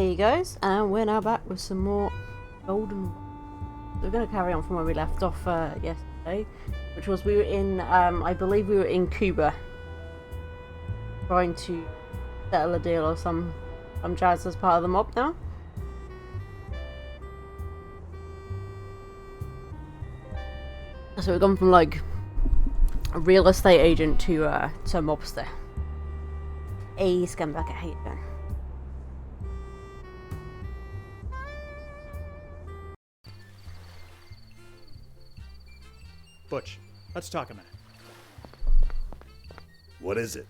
Hey guys, and we're now back with some more Golden. We're going to carry on from where we left off yesterday, which was we were in, I believe we were in Cuba, trying to settle a deal or some jazz as part of the mob now. So we've gone from like a real estate agent to mobster. Hey, scumbag, I hate that. Butch, let's talk a minute. What is it?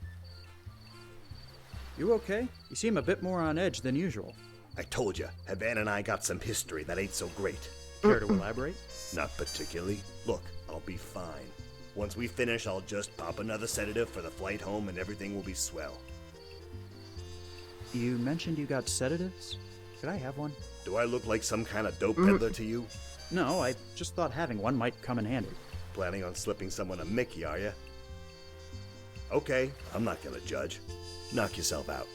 You okay? You seem a bit more on edge than usual. I told you, Havana and I got some history that ain't so great. Care to elaborate? Not particularly. Look, I'll be fine. Once we finish, I'll just pop another sedative for the flight home and everything will be swell. You mentioned you got sedatives? Could I have one? Do I look like some kind of dope peddler to you? No, I just thought having one might come in handy. Planning on slipping someone a Mickey, are you? Okay, I'm not gonna judge. Knock yourself out.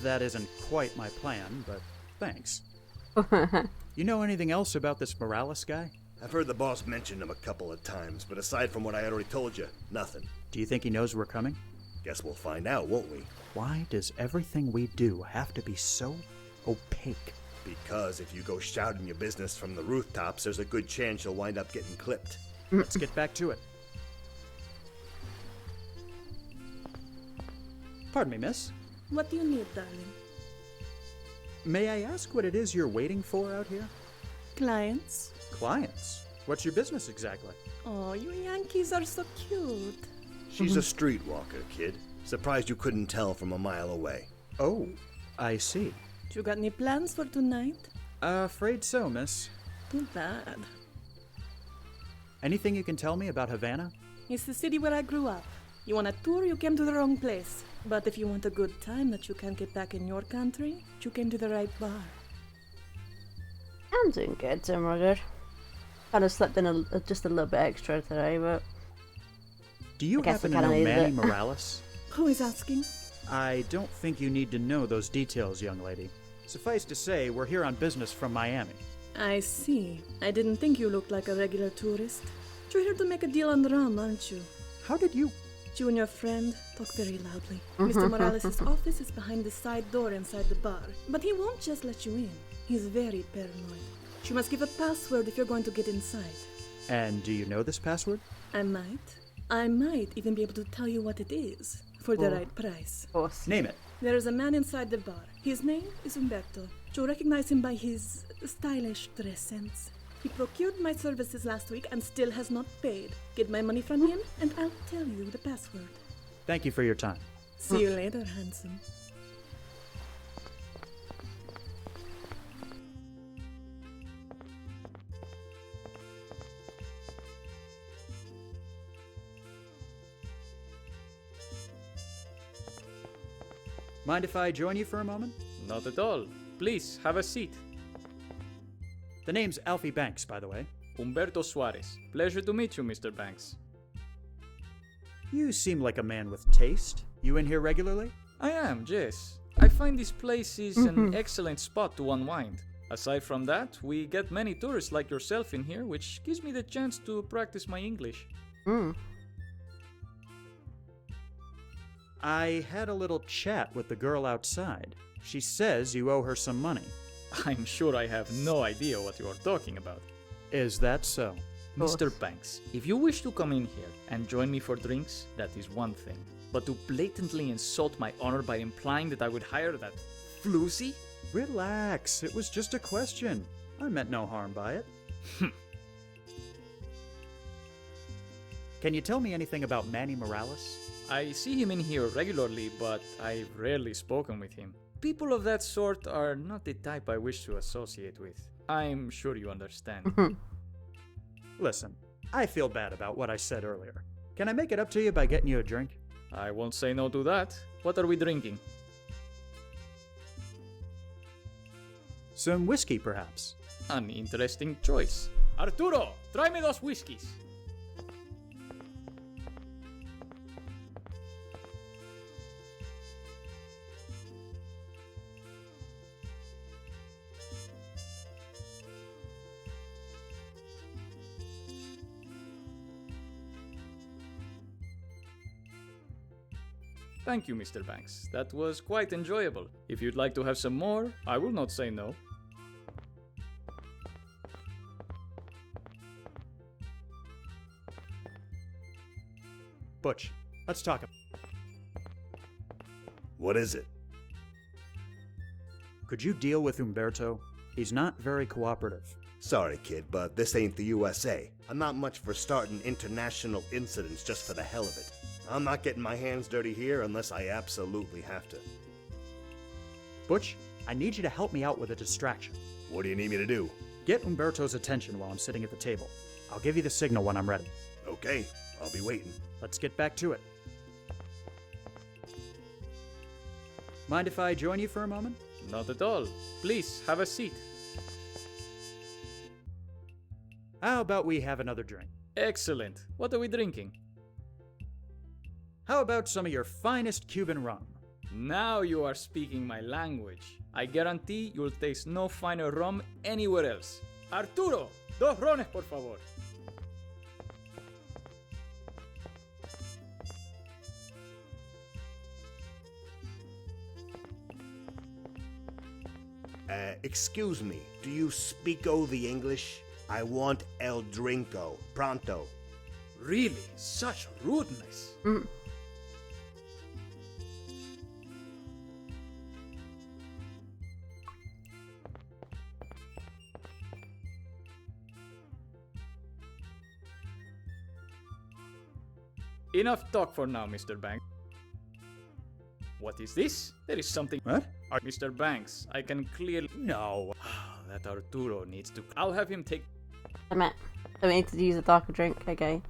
That isn't quite my plan, but thanks. You know anything else about this Morales guy? I've heard the boss mention him a couple of times, but aside from what I already told you, nothing. Do you think he knows we're coming? Guess we'll find out, won't we? Why does everything we do have to be so opaque? Because if you go shouting your business from the rooftops, there's a good chance you'll wind up getting clipped. Let's get back to it. Pardon me, miss. What do you need, darling? May I ask what it is you're waiting for out here? Clients? Clients? What's your business exactly? Oh, you Yankees are so cute. She's a streetwalker, kid. Surprised you couldn't tell from a mile away. Oh, I see. You got any plans for tonight? Afraid so, miss. Too bad. Anything you can tell me about Havana? It's the city where I grew up. You want a tour, you came to the wrong place. But if you want a good time that you can't get back in your country, you came to the right bar. I'm doing good, doing real good. Kind of slept in just a little bit extra today, but Do you I guess happen I to know kinda needed Manny it. Morales? Who is asking? I don't think you need to know those details, young lady. Suffice to say, we're here on business from Miami. I see. I didn't think you looked like a regular tourist. You're here to make a deal on rum, aren't you? How did you... You and your friend talk very loudly. Mr. Morales' office is behind the side door inside the bar, but he won't just let you in. He's very paranoid. You must give a password if you're going to get inside. And do you know this password? I might even be able to tell you what it is, for the right price. of course. Name it. There is a man inside the bar. His name is Umberto. You'll recognize him by his stylish dress sense. He procured my services last week and still has not paid. Get my money from him, and I'll tell you the password. Thank you for your time. See you later, handsome. Mind if I join you for a moment? Not at all. Please, have a seat. The name's Alfie Banks, by the way. Humberto Suarez. Pleasure to meet you, Mr. Banks. You seem like a man with taste. You in here regularly? I am, yes. I find this place is an excellent spot to unwind. Aside from that, we get many tourists like yourself in here, which gives me the chance to practice my English. I had a little chat with the girl outside. She says you owe her some money. I'm sure I have no idea what you are talking about. Is that so? Mr. Banks, if you wish to come in here and join me for drinks, that is one thing. But to blatantly insult my honor by implying that I would hire that floozy? Relax, it was just a question. I meant no harm by it. Can you tell me anything about Manny Morales? I see him in here regularly, but I've rarely spoken with him. People of that sort are not the type I wish to associate with. I'm sure you understand. Listen, I feel bad about what I said earlier. Can I make it up to you by getting you a drink? I won't say no to that. What are we drinking? Some whiskey, perhaps. An interesting choice. Arturo, try me those whiskeys. Thank you, Mr. Banks. That was quite enjoyable. If you'd like to have some more, I will not say no. Butch, let's talk. What is it? Could you deal with Umberto? He's not very cooperative. Sorry, kid, but this ain't the USA. I'm not much for starting international incidents just for the hell of it. I'm not getting my hands dirty here unless I absolutely have to. Butch, I need you to help me out with a distraction. What do you need me to do? Get Umberto's attention while I'm sitting at the table. I'll give you the signal when I'm ready. Okay, I'll be waiting. Let's get back to it. Mind if I join you for a moment? Not at all. Please, have a seat. How about we have another drink? Excellent. What are we drinking? How about some of your finest Cuban rum? Now you are speaking my language. I guarantee you'll taste no finer rum anywhere else. Arturo, 2 rones, por favor. Excuse me, do you speak-o the English? I want el drinko, pronto. Really? Such rudeness. Enough talk for now, Mr. Banks. What is this? There is something. What? Mr. Banks, I can clearly. No. That Arturo needs to. I'll have him take. I meant, so we need to use a darker drink, okay.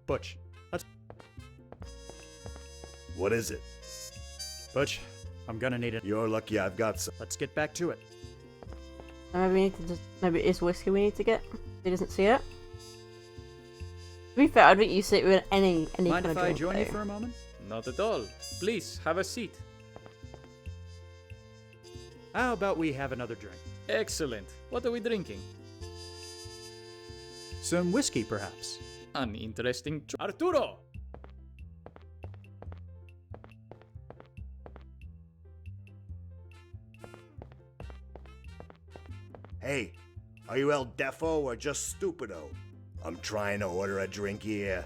Butch, let's... What is it? Butch, I'm gonna need it. You're lucky I've got some. Let's get back to it. So maybe we need to just, maybe it's whiskey we need to get. He doesn't see it. To be fair, I don't use it with any Mind kind if of I drink. join you though. for a moment? Not at all. Please, have a seat. How about we have another drink? Excellent. What are we drinking? Some whiskey, perhaps? An interesting Arturo! Hey, are you El Defo or just Stupido? I'm trying to order a drink here.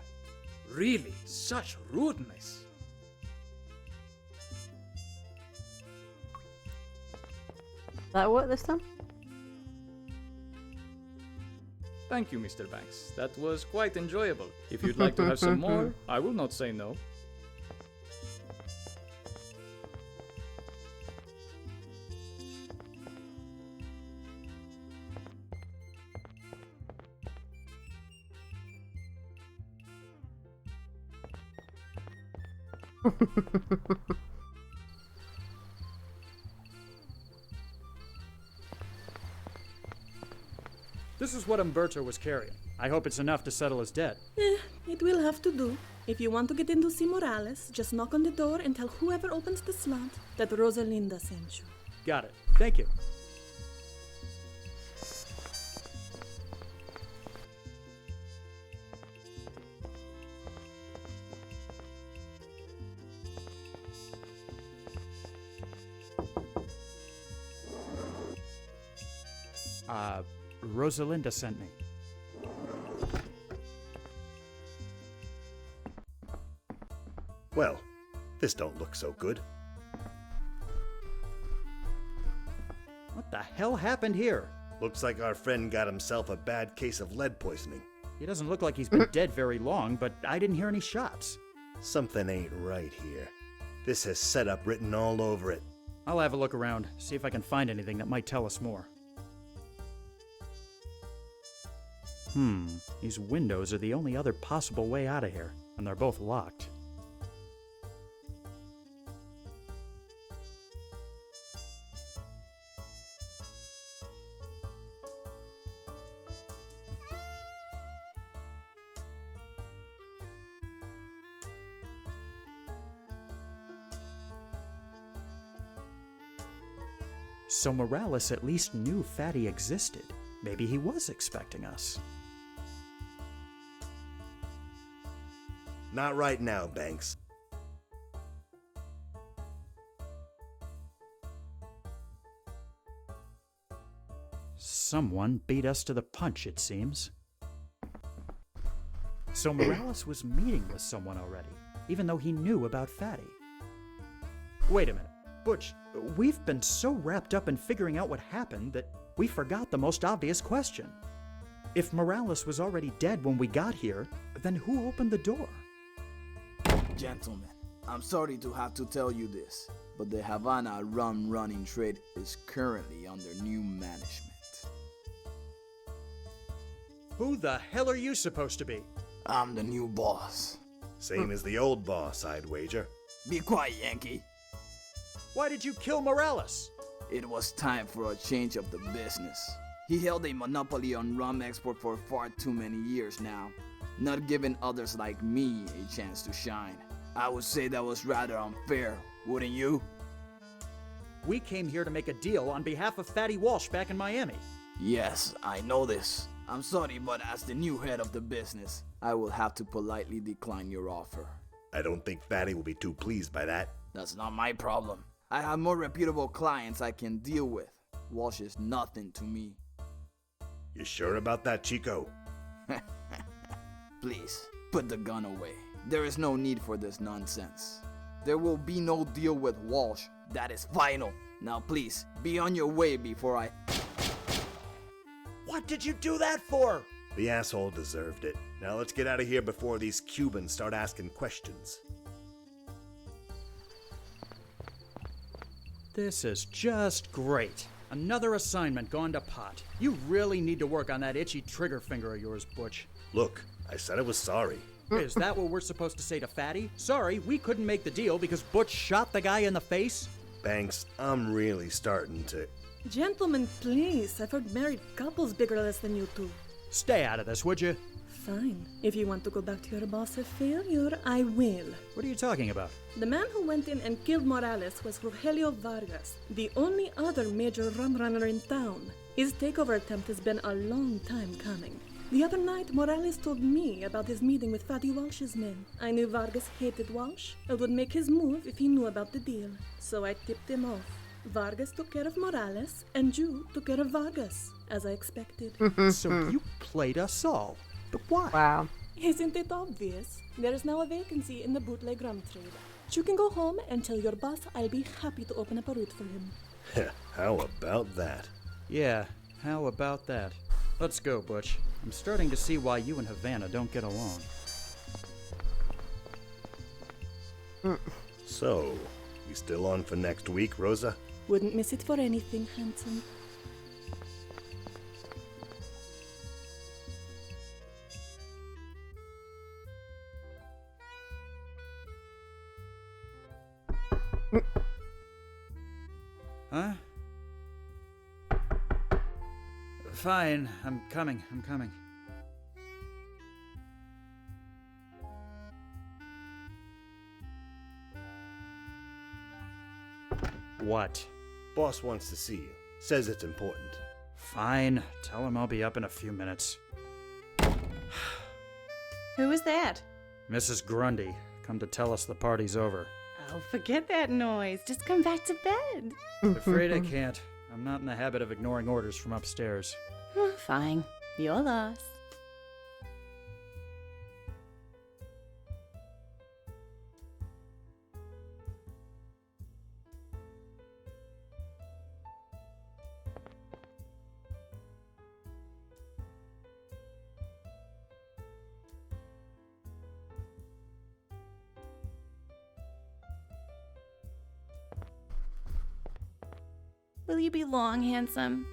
Really? Such rudeness. That work this time? Thank you, Mr. Banks. That was quite enjoyable. If you'd like to have some more, I will not say no. This is what Umberto was carrying. I hope it's enough to settle his debt. It will have to do. If you want to get into C. Morales, just knock on the door and tell whoever opens the slot that Rosalinda sent you. Got it. Thank you. Rosalinda sent me. Well, this don't look so good. What the hell happened here? Looks like our friend got himself a bad case of lead poisoning. He doesn't look like he's been dead very long, but I didn't hear any shots. Something ain't right here. This has setup written all over it. I'll have a look around, see if I can find anything that might tell us more. These windows are the only other possible way out of here, and they're both locked. So Morales at least knew Fatty existed. Maybe he was expecting us. Not right now, Banks. Someone beat us to the punch, it seems. So Morales was meeting with someone already, even though he knew about Fatty. Wait a minute. Butch, we've been so wrapped up in figuring out what happened that we forgot the most obvious question. If Morales was already dead when we got here, then who opened the door? Gentlemen, I'm sorry to have to tell you this, but the Havana rum running trade is currently under new management. Who the hell are you supposed to be? I'm the new boss. Same as the old boss, I'd wager. Be quiet, Yankee. Why did you kill Morales? It was time for a change of the business. He held a monopoly on rum export for far too many years now, not giving others like me a chance to shine. I would say that was rather unfair, wouldn't you? We came here to make a deal on behalf of Fatty Walsh back in Miami. Yes, I know this. I'm sorry, but as the new head of the business, I will have to politely decline your offer. I don't think Fatty will be too pleased by that. That's not my problem. I have more reputable clients I can deal with. Walsh is nothing to me. You sure about that, Chico? Please, put the gun away. There is no need for this nonsense. There will be no deal with Walsh. That is final. Now please, be on your way before I... What did you do that for? The asshole deserved it. Now let's get out of here before these Cubans start asking questions. This is just great. Another assignment gone to pot. You really need to work on that itchy trigger finger of yours, Butch. Look, I said I was sorry. Is that what we're supposed to say to Fatty? Sorry, we couldn't make the deal because Butch shot the guy in the face? Banks, I'm really starting to... Gentlemen, please. I've heard married couples bigger less than you two. Stay out of this, would you? Fine. If you want to go back to your boss of failure, I will. What are you talking about? The man who went in and killed Morales was Rogelio Vargas, the only other major rum runner in town. His takeover attempt has been a long time coming. The other night, Morales told me about his meeting with Fatty Walsh's men. I knew Vargas hated Walsh and would make his move if he knew about the deal. So I tipped him off. Vargas took care of Morales, and you took care of Vargas, as I expected. So you played us all. But why? Wow. Isn't it obvious? There is now a vacancy in the bootleg rum trade. You can go home and tell your boss I'll be happy to open up a route for him. How about that? Yeah, how about that? Let's go, Butch. I'm starting to see why you and Havana don't get along. So, you still on for next week, Rosa? Wouldn't miss it for anything, handsome. Huh? Fine, I'm coming. What? Boss wants to see you. Says it's important. Fine, tell him I'll be up in a few minutes. Who is that? Mrs. Grundy, come to tell us the party's over. Oh, forget that noise. Just come back to bed. Afraid I can't. I'm not in the habit of ignoring orders from upstairs. Fine. Your loss. Will you be long, handsome?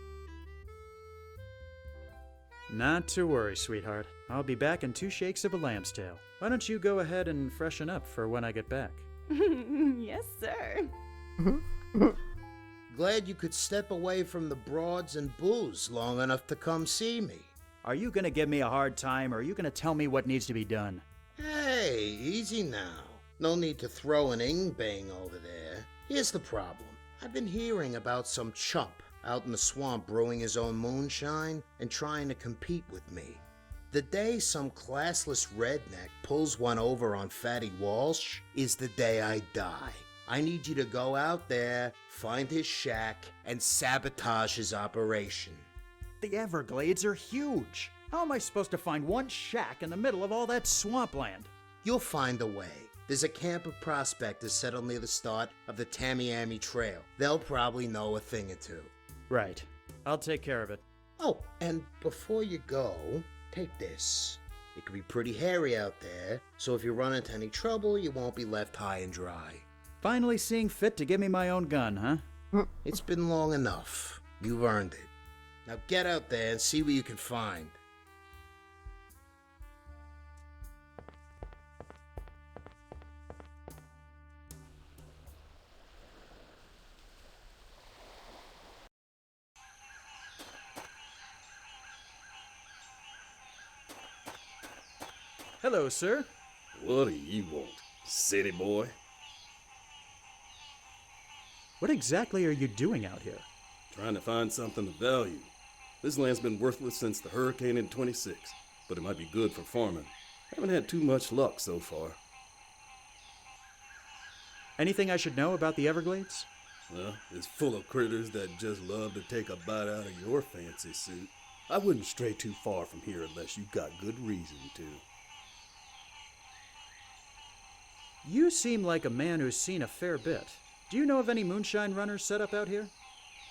Not to worry, sweetheart. I'll be back in 2 shakes of a lamb's tail. Why don't you go ahead and freshen up for when I get back? Yes, sir. Glad you could step away from the broads and booze long enough to come see me. Are you gonna give me a hard time, or are you gonna tell me what needs to be done? Hey, easy now. No need to throw an ing-bang over there. Here's the problem. I've been hearing about some chump out in the swamp brewing his own moonshine and trying to compete with me. The day some classless redneck pulls one over on Fatty Walsh is the day I die. I need you to go out there, find his shack, and sabotage his operation. The Everglades are huge. How am I supposed to find one shack in the middle of all that swampland? You'll find a way. There's a camp of prospectors settled near the start of the Tamiami Trail. They'll probably know a thing or two. Right. I'll take care of it. Oh, and before you go, take this. It could be pretty hairy out there, so if you run into any trouble, you won't be left high and dry. Finally seeing fit to give me my own gun, huh? It's been long enough. You've earned it. Now get out there and see what you can find. Hello, sir. What do you want, city boy? What exactly are you doing out here? Trying to find something of value. This land's been worthless since the hurricane in '26, but it might be good for farming. Haven't had too much luck so far. Anything I should know about the Everglades? Well, it's full of critters that just love to take a bite out of your fancy suit. I wouldn't stray too far from here unless you got good reason to. You seem like a man who's seen a fair bit. Do you know of any moonshine runners set up out here?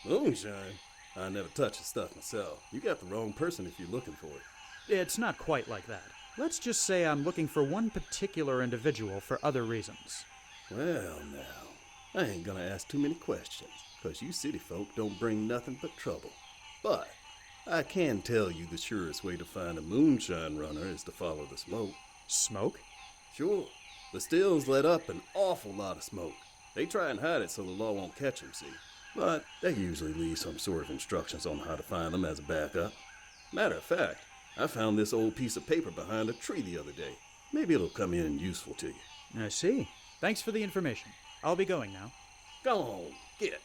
Moonshine? I never touch the stuff myself. You got the wrong person if you're looking for it. It's not quite like that. Let's just say I'm looking for one particular individual for other reasons. Well, now, I ain't gonna ask too many questions, 'cause you city folk don't bring nothing but trouble. But I can tell you the surest way to find a moonshine runner is to follow the smoke. Smoke? Sure. The stills let up an awful lot of smoke. They try and hide it so the law won't catch them, see? But they usually leave some sort of instructions on how to find them as a backup. Matter of fact, I found this old piece of paper behind a tree the other day. Maybe it'll come in useful to you. I see. Thanks for the information. I'll be going now. Go on, get.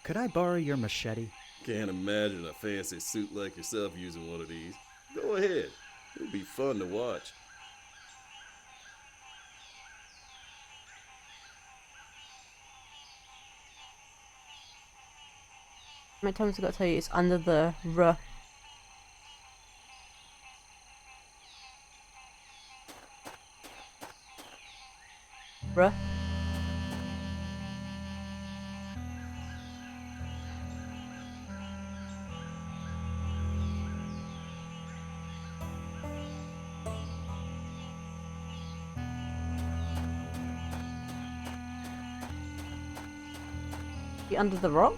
Could I borrow your machete? Can't imagine a fancy suit like yourself using one of these. Go ahead. It'll be fun to watch. How many times have I got to tell you it's under the R? R? Be under the rock?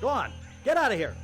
Go on, get out of here.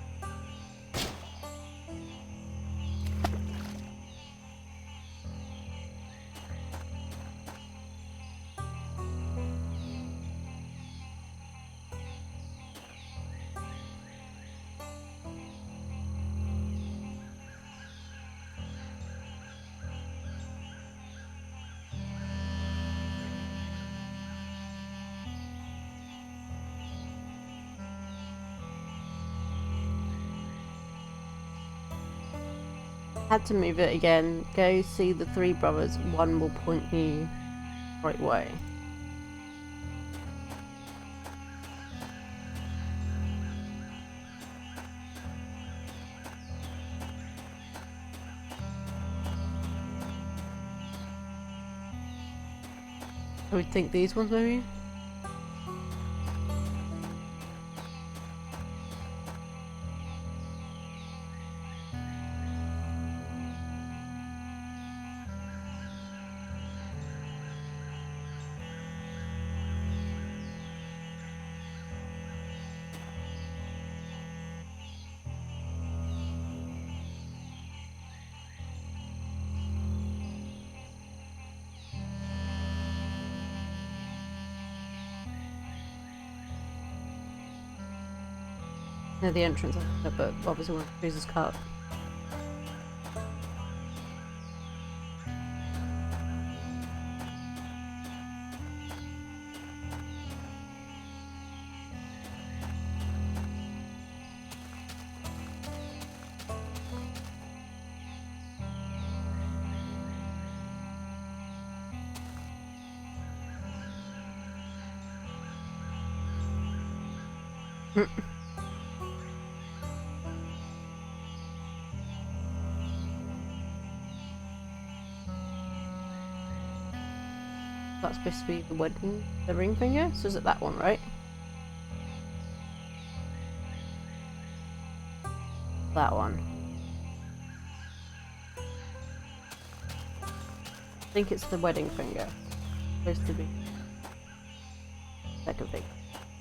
Had to move it again. Go see the three brothers. One will point you right way. I would think these ones maybe. Near the entrance, but obviously one of the trees is cut. That's supposed to be the wedding, the ring finger? So is it that one, right? That one. I think it's the wedding finger. It's supposed to be second finger.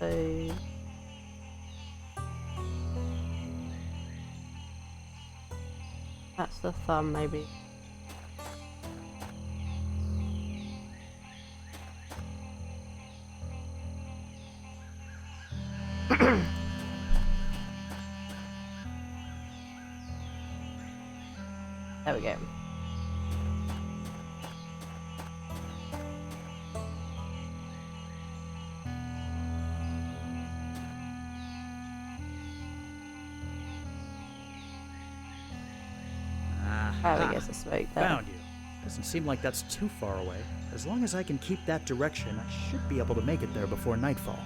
So that's the thumb, maybe. There we go. Probably gets a smoke there. Found you. Doesn't seem like that's too far away. As long as I can keep that direction, I should be able to make it there before nightfall.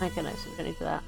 Okay, no, so we don't need that.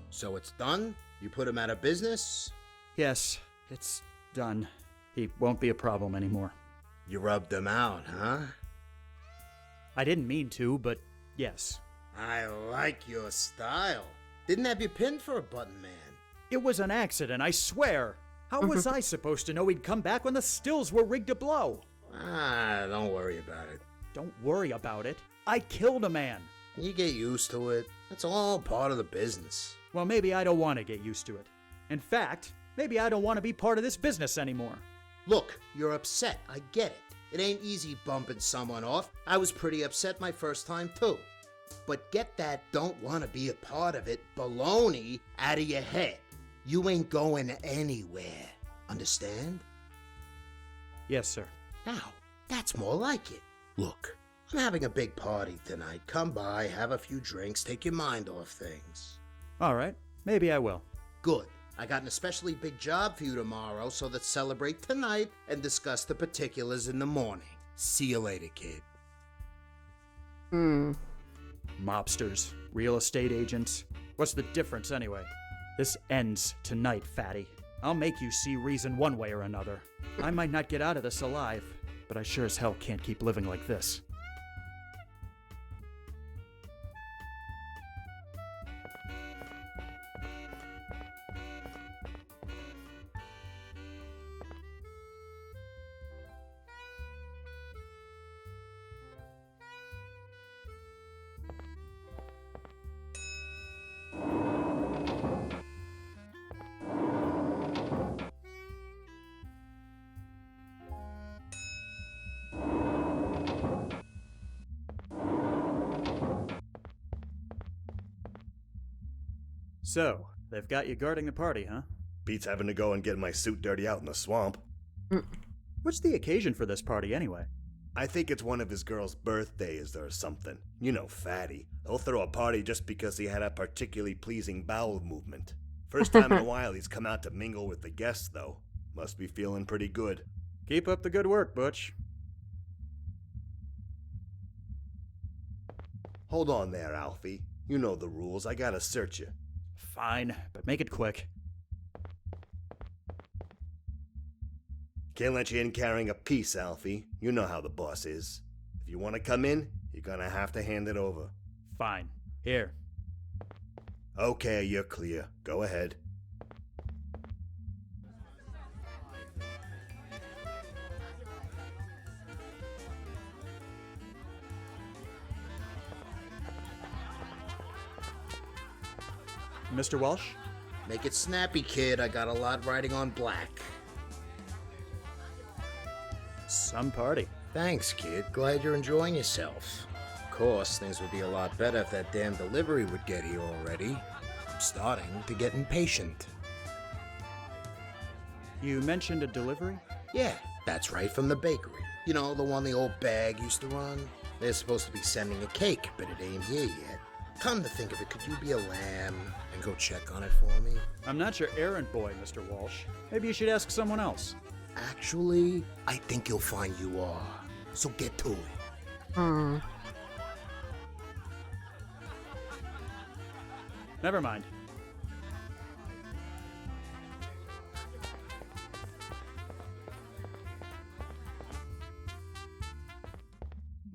So it's done? You put him out of business? Yes, it's done. He won't be a problem anymore. You rubbed him out, huh? I didn't mean to, but yes. I like your style. Didn't have you pinned for a button man. It was an accident, I swear. How was I supposed to know he'd come back when the stills were rigged to blow? Don't worry about it. Don't worry about it. I killed a man. You get used to it. That's all part of the business. Well, maybe I don't want to get used to it. In fact, maybe I don't want to be part of this business anymore. Look, you're upset. I get it. It ain't easy bumping someone off. I was pretty upset my first time, too. But get that don't want to be a part of it baloney out of your head. You ain't going anywhere. Understand? Yes, sir. Now, that's more like it. Look, I'm having a big party tonight. Come by, have a few drinks, take your mind off things. All right, maybe I will. Good. I got an especially big job for you tomorrow, so let's celebrate tonight and discuss the particulars in the morning. See you later, kid. Mobsters, real estate agents. What's the difference anyway? This ends tonight, fatty. I'll make you see reason one way or another. I might not get out of this alive, but I sure as hell can't keep living like this. So, they've got you guarding the party, huh? Beats having to go and get my suit dirty out in the swamp. What's the occasion for this party anyway? I think it's one of his girl's birthdays or something. You know, Fatty. He'll throw a party just because he had a particularly pleasing bowel movement. First time in a while he's come out to mingle with the guests, though. Must be feeling pretty good. Keep up the good work, Butch. Hold on there, Alfie. You know the rules. I gotta search you. Fine, but make it quick. Can't let you in carrying a piece, Alfie. You know how the boss is. If you want to come in, you're gonna have to hand it over. Fine. Here. Okay, you're clear. Go ahead. Mr. Walsh? Make it snappy, kid. I got a lot riding on black. Some party. Thanks, kid. Glad you're enjoying yourself. Of course, things would be a lot better if that damn delivery would get here already. I'm starting to get impatient. You mentioned a delivery? Yeah, that's right, from the bakery. You know, the one the old bag used to run? They're supposed to be sending a cake, but it ain't here yet. Come to think of it, could you be a lamb and go check on it for me? I'm not your errand boy, Mr. Walsh. Maybe you should ask someone else. Actually, I think you'll find you are. So get to it. Never mind.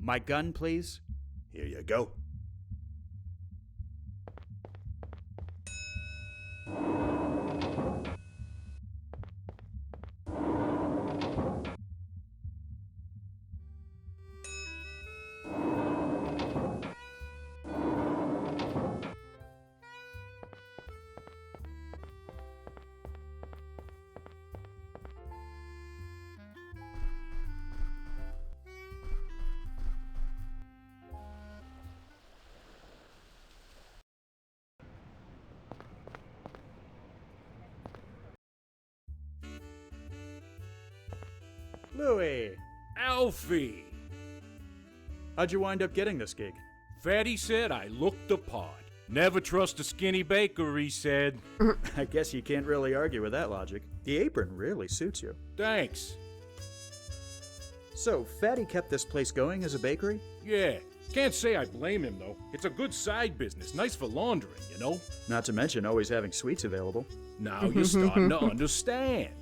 My gun, please. Here you go. Louie! Alfie! How'd you wind up getting this gig? Fatty said I looked the part. Never trust a skinny baker, he said. I guess you can't really argue with that logic. The apron really suits you. Thanks. So, Fatty kept this place going as a bakery? Yeah. Can't say I blame him, though. It's a good side business, nice for laundering, you know? Not to mention always having sweets available. Now you're starting to understand.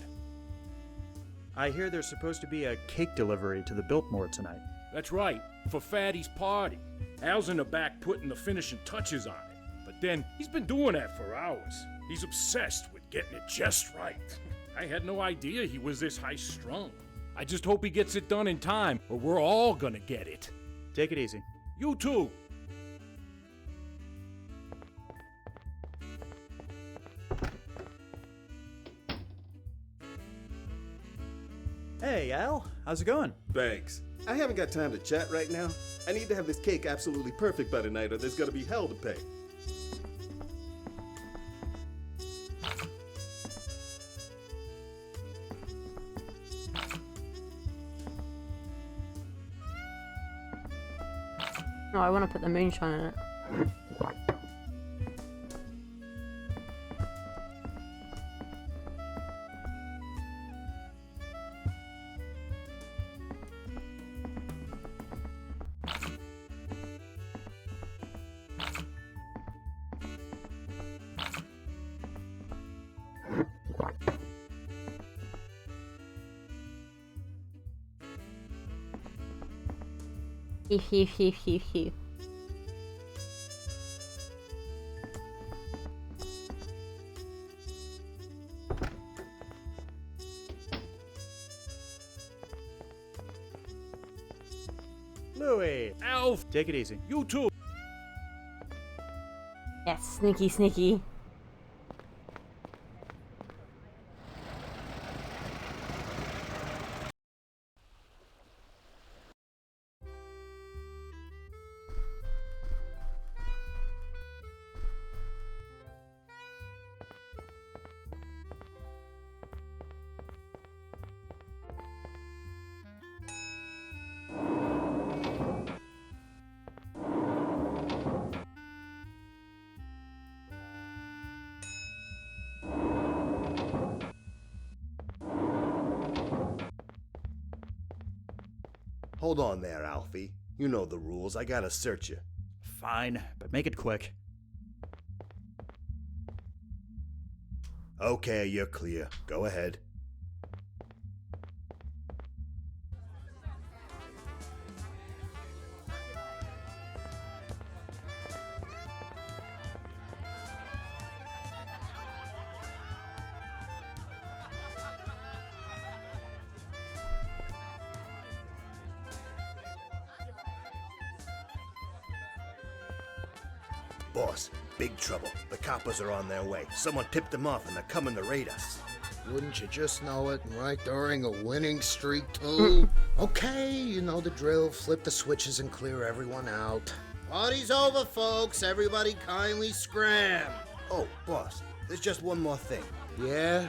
I hear there's supposed to be a cake delivery to the Biltmore tonight. That's right, for Fatty's party. Al's in the back putting the finishing touches on it. But then, he's been doing that for hours. He's obsessed with getting it just right. I had no idea he was this high-strung. I just hope he gets it done in time, or we're all gonna get it. Take it easy. You too. Hey, Al. How's it going? Banks, I haven't got time to chat right now. I need to have this cake absolutely perfect by tonight or there's gonna be hell to pay. No, I want to put the moonshine in it. Hee. Louie. Alf, Take it easy. you too. Yes, sneaky. Hold on there, Alfie. You know the rules. I gotta search you. Fine, but make it quick. Okay, you're clear. Go ahead. Boss, big trouble. The coppers are on their way. Someone tipped them off and they're coming to raid us. Wouldn't you just know it? And right during a winning streak, too? Okay, you know the drill. Flip the switches and clear everyone out. Party's over, folks. Everybody kindly scram. Oh, boss, there's just one more thing. Yeah?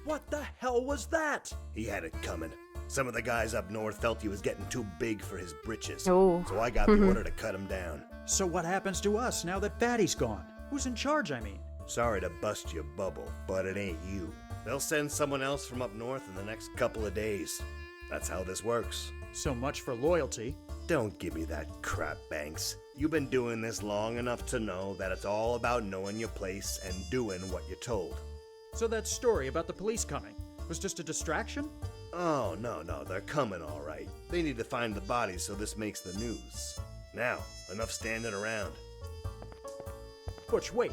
What the hell was that? He had it coming. Some of the guys up north felt he was getting too big for his britches. Oh. So I got the order to cut him down. So what happens to us now that Fatty's gone? Who's in charge, I mean? Sorry to bust your bubble, but it ain't you. They'll send someone else from up north in the next couple of days. That's how this works. So much for loyalty. Don't give me that crap, Banks. You've been doing this long enough to know that it's all about knowing your place and doing what you're told. So that story about the police coming was just a distraction? Oh, no, they're coming all right. They need to find the bodies so this makes the news. Now, enough standing around. Butch, wait.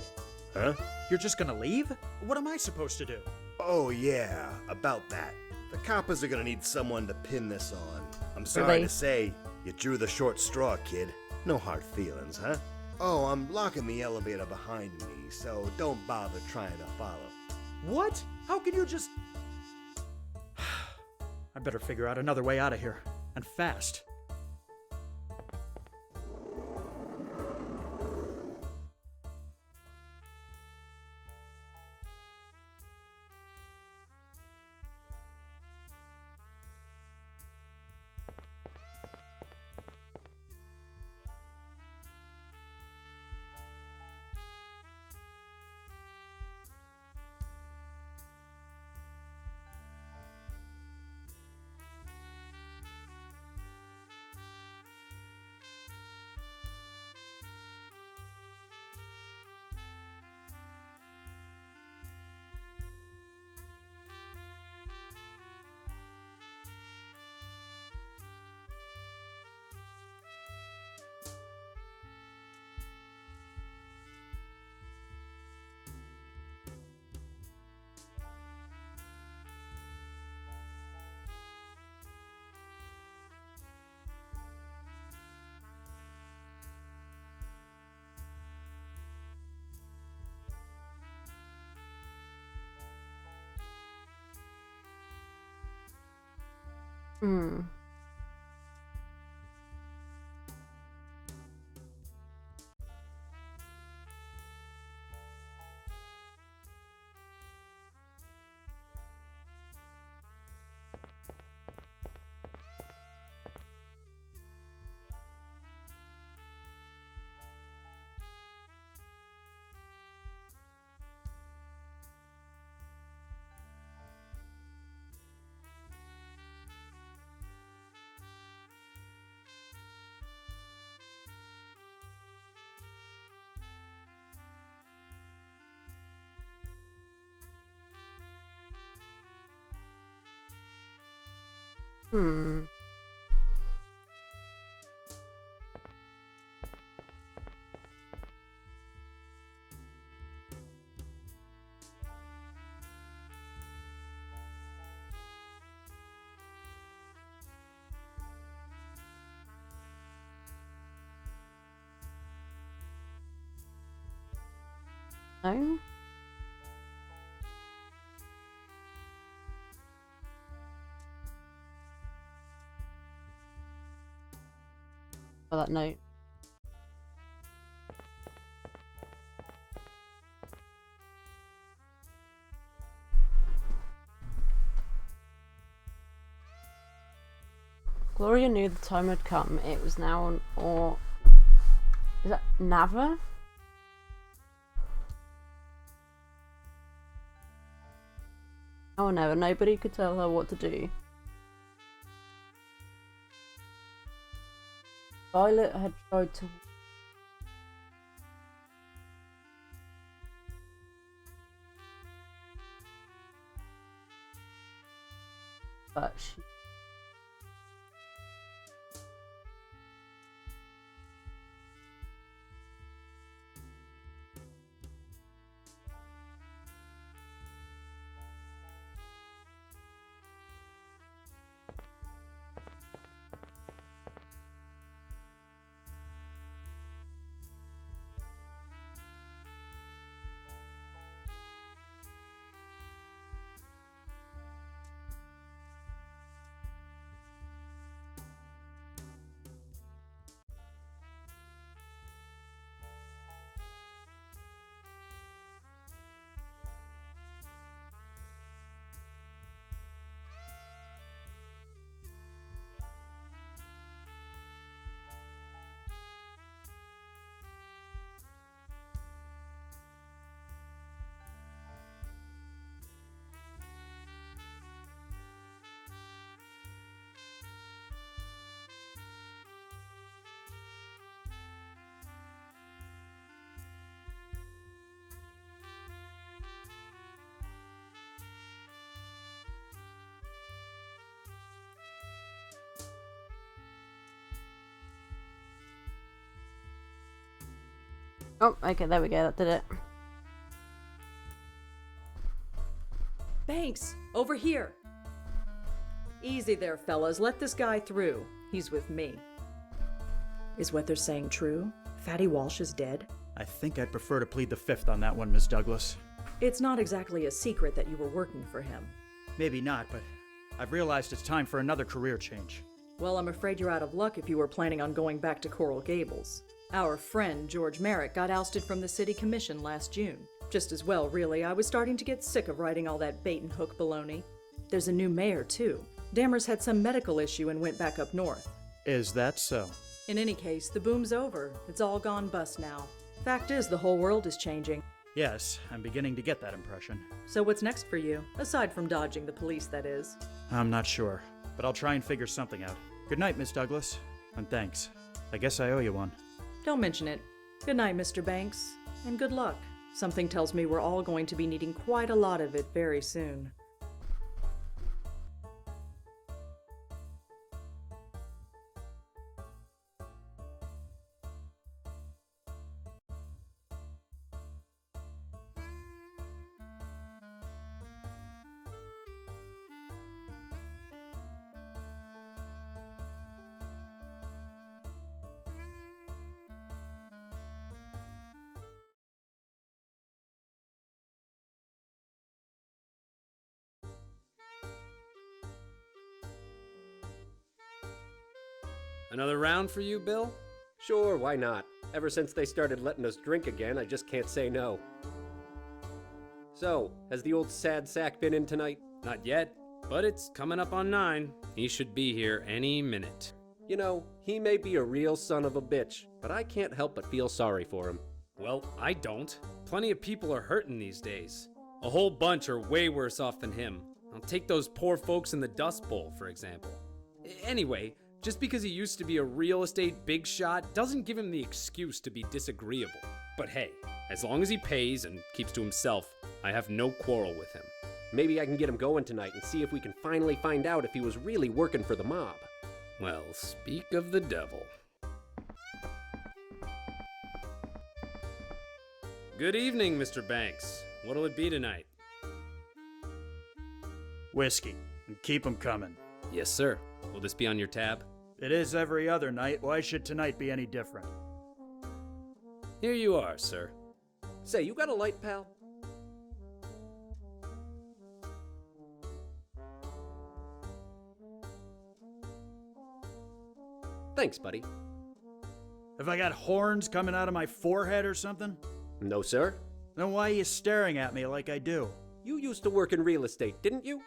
Huh? You're just gonna leave? What am I supposed to do? Oh, yeah, about that. The coppers are gonna need someone to pin this on. I'm sorry Really? to say, you drew the short straw, kid. No hard feelings, huh? Oh, I'm locking the elevator behind me, so don't bother trying to follow. What? How can you just... I better figure out another way out of here. And fast. Hmm. Hmm. No? For that note. Gloria knew the time had come. It was now on, or is that Nava? Oh no, nobody could tell her what to do. Violet had tried to. But she. Oh, okay, there we go, that did it. Banks, over here. Easy there, fellas. Let this guy through. He's with me. Is what they're saying true? Fatty Walsh is dead? I think I'd prefer to plead the fifth on that one, Miss Douglas. It's not exactly a secret that you were working for him. Maybe not, but I've realized it's time for another career change. Well, I'm afraid you're out of luck if you were planning on going back to Coral Gables. Our friend, George Merrick, got ousted from the city commission last June. Just as well, really. I was starting to get sick of writing all that bait-and-hook baloney. There's a new mayor, too. Dammers had some medical issue and went back up north. Is that so? In any case, the boom's over. It's all gone bust now. Fact is, the whole world is changing. Yes, I'm beginning to get that impression. So what's next for you? Aside from dodging the police, that is. I'm not sure, but I'll try and figure something out. Good night, Miss Douglas, and thanks. I guess I owe you one. Don't mention it. Good night, Mr. Banks, and good luck. Something tells me we're all going to be needing quite a lot of it very soon. Another round for you, Bill? Sure, why not? Ever since they started letting us drink again, I just can't say no. So, has the old sad sack been in tonight? Not yet, but it's coming up on 9. He should be here any minute. You know, he may be a real son of a bitch, but I can't help but feel sorry for him. Well, I don't. Plenty of people are hurting these days. A whole bunch are way worse off than him. I'll take those poor folks in the Dust Bowl, for example. Anyway, just because he used to be a real estate big shot doesn't give him the excuse to be disagreeable. But hey, as long as he pays and keeps to himself, I have no quarrel with him. Maybe I can get him going tonight and see if we can finally find out if he was really working for the mob. Well, speak of the devil. Good evening, Mr. Banks. What'll it be tonight? Whiskey, and keep 'em coming. Yes, sir. Will this be on your tab? It is every other night. Why should tonight be any different? Here you are, sir. Say, you got a light, pal? Thanks, buddy. Have I got horns coming out of my forehead or something? No, sir. Then why are you staring at me like I do? You used to work in real estate, didn't you?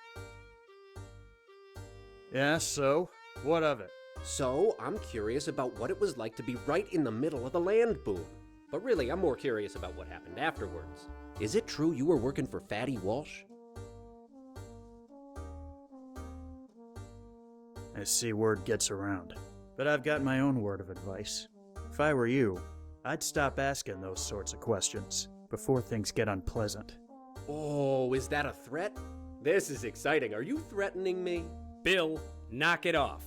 Yeah, so? What of it? So, I'm curious about what it was like to be right in the middle of the land boom. But really, I'm more curious about what happened afterwards. Is it true you were working for Fatty Walsh? I see word gets around. But I've got my own word of advice. If I were you, I'd stop asking those sorts of questions before things get unpleasant. Oh, is that a threat? This is exciting. Are you threatening me? Bill, knock it off.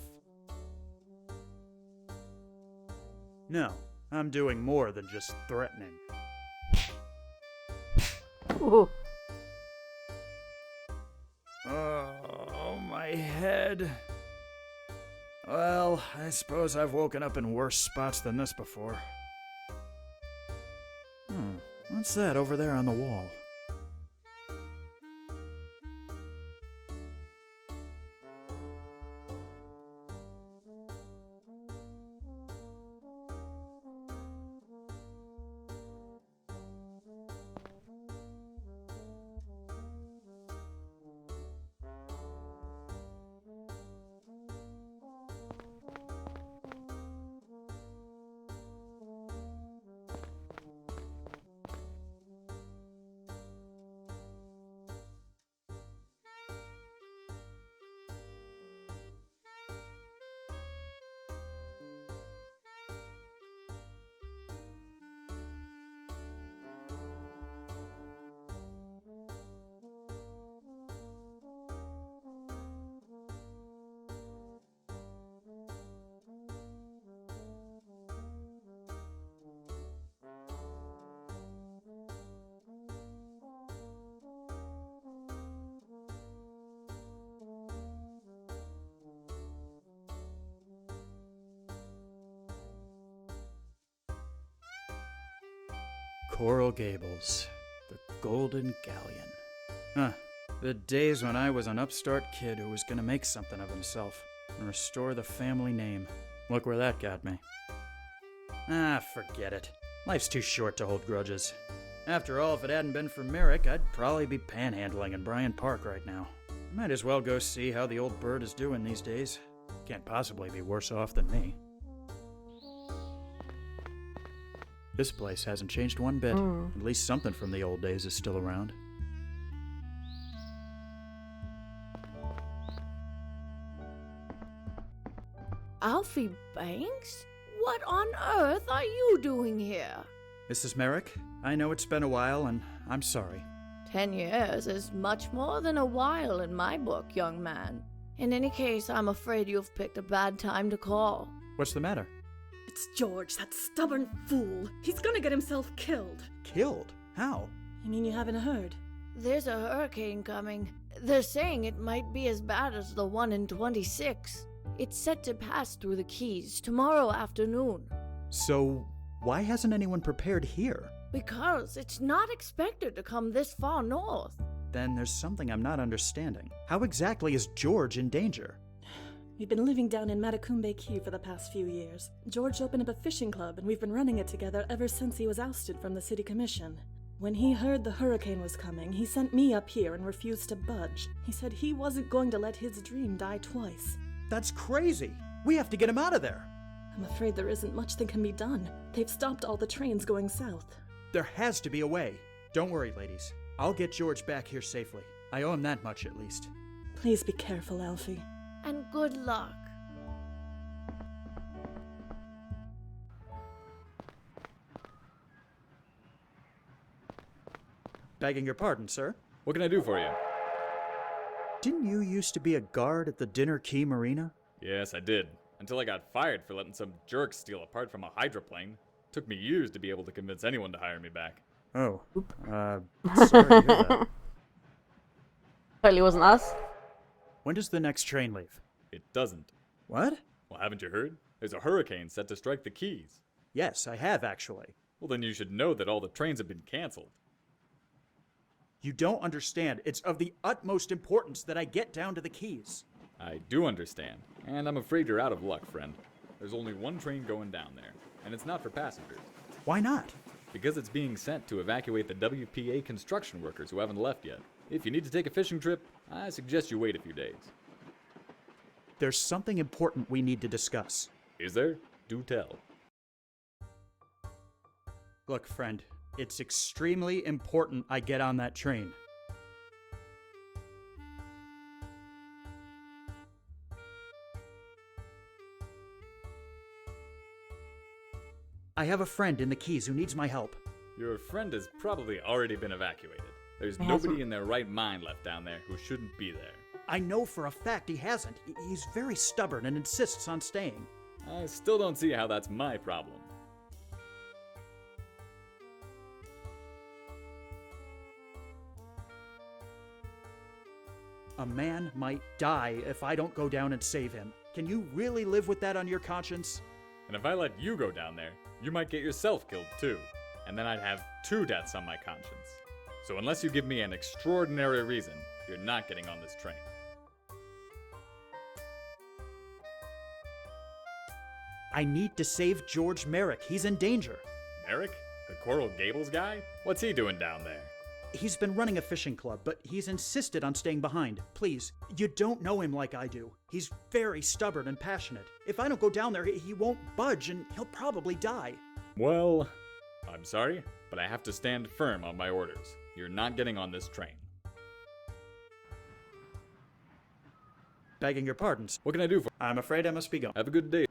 No, I'm doing more than just threatening. Ooh. Oh, my head. Well, I suppose I've woken up in worse spots than this before. What's that over there on the wall? Coral Gables, the Golden Galleon. Huh. The days when I was an upstart kid who was gonna make something of himself and restore the family name. Look where that got me. Forget it. Life's too short to hold grudges. After all, if it hadn't been for Merrick, I'd probably be panhandling in Bryant Park right now. Might as well go see how the old bird is doing these days. Can't possibly be worse off than me. This place hasn't changed one bit. At least something from the old days is still around. Alfie Banks? What on earth are you doing here? Mrs. Merrick, I know it's been a while, and I'm sorry. 10 years is much more than a while in my book, young man. In any case, I'm afraid you've picked a bad time to call. What's the matter? It's George, that stubborn fool. He's gonna get himself killed. Killed? How? You mean you haven't heard? There's a hurricane coming. They're saying it might be as bad as the one in 26. It's set to pass through the Keys tomorrow afternoon. So, why hasn't anyone prepared here? Because it's not expected to come this far north. Then there's something I'm not understanding. How exactly is George in danger? We've been living down in Matacumbe Key for the past few years. George opened up a fishing club, and we've been running it together ever since he was ousted from the city commission. When he heard the hurricane was coming, he sent me up here and refused to budge. He said he wasn't going to let his dream die twice. That's crazy. We have to get him out of there. I'm afraid there isn't much that can be done. They've stopped all the trains going south. There has to be a way. Don't worry, ladies. I'll get George back here safely. I owe him that much, at least. Please be careful, Alfie. And good luck. Begging your pardon, sir. What can I do for you? Didn't you used to be a guard at the Dinner Key Marina? Yes, I did. Until I got fired for letting some jerk steal a part from a hydroplane. Took me years to be able to convince anyone to hire me back. Oh. Sorry to hear that. Totally wasn't us. When does the next train leave? It doesn't. What? Well, haven't you heard? There's a hurricane set to strike the Keys. Yes, I have, actually. Well, then you should know that all the trains have been canceled. You don't understand. It's of the utmost importance that I get down to the Keys. I do understand, and I'm afraid you're out of luck, friend. There's only one train going down there, and it's not for passengers. Why not? Because it's being sent to evacuate the WPA construction workers who haven't left yet. If you need to take a fishing trip, I suggest you wait a few days. There's something important we need to discuss. Is there? Do tell. Look, friend, it's extremely important I get on that train. I have a friend in the Keys who needs my help. Your friend has probably already been evacuated. There's nobody in their right mind left down there who shouldn't be there. I know for a fact he hasn't. He's very stubborn and insists on staying. I still don't see how that's my problem. A man might die if I don't go down and save him. Can you really live with that on your conscience? And if I let you go down there, you might get yourself killed too. And then I'd have 2 deaths on my conscience. So unless you give me an extraordinary reason, you're not getting on this train. I need to save George Merrick. He's in danger. Merrick? The Coral Gables guy? What's he doing down there? He's been running a fishing club, but he's insisted on staying behind. Please, you don't know him like I do. He's very stubborn and passionate. If I don't go down there, he won't budge and he'll probably die. Well, I'm sorry, but I have to stand firm on my orders. You're not getting on this train. Begging your pardons. What can I do for you? I'm afraid I must be going. Have a good day.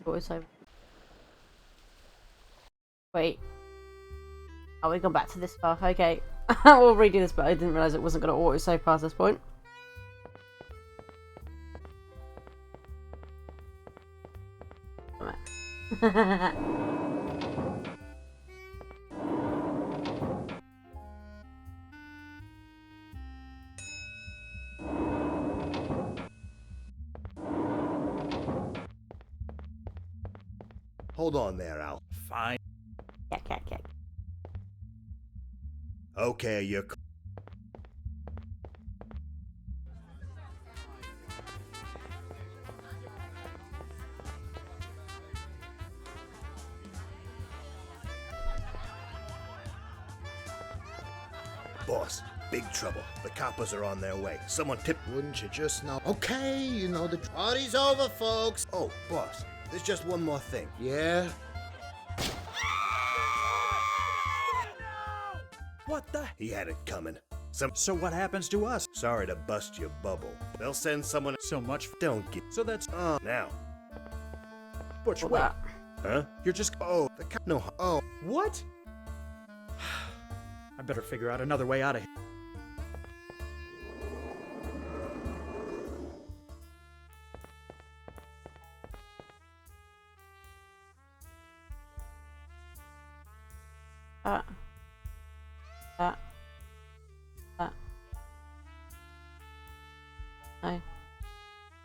Voiceover. Wait. Oh, we've gone back to this far. Okay. We'll redo this, but I didn't realise it wasn't going to auto-save past this point. Hold on there, Al. Fine. Yeah. Okay, you're... Boss, big trouble. The coppers are on their way. Someone tip... Wouldn't you just know? Okay, you know the party's over, folks. Oh, boss, there's just one more thing. Yeah? What the? He had it coming. So what happens to us? Sorry to bust your bubble. They'll send someone... So much Don't get... So that's... now. Butch, What wait. that? Huh? You're just... Oh, the no... Oh. What? I better figure out another way out of here.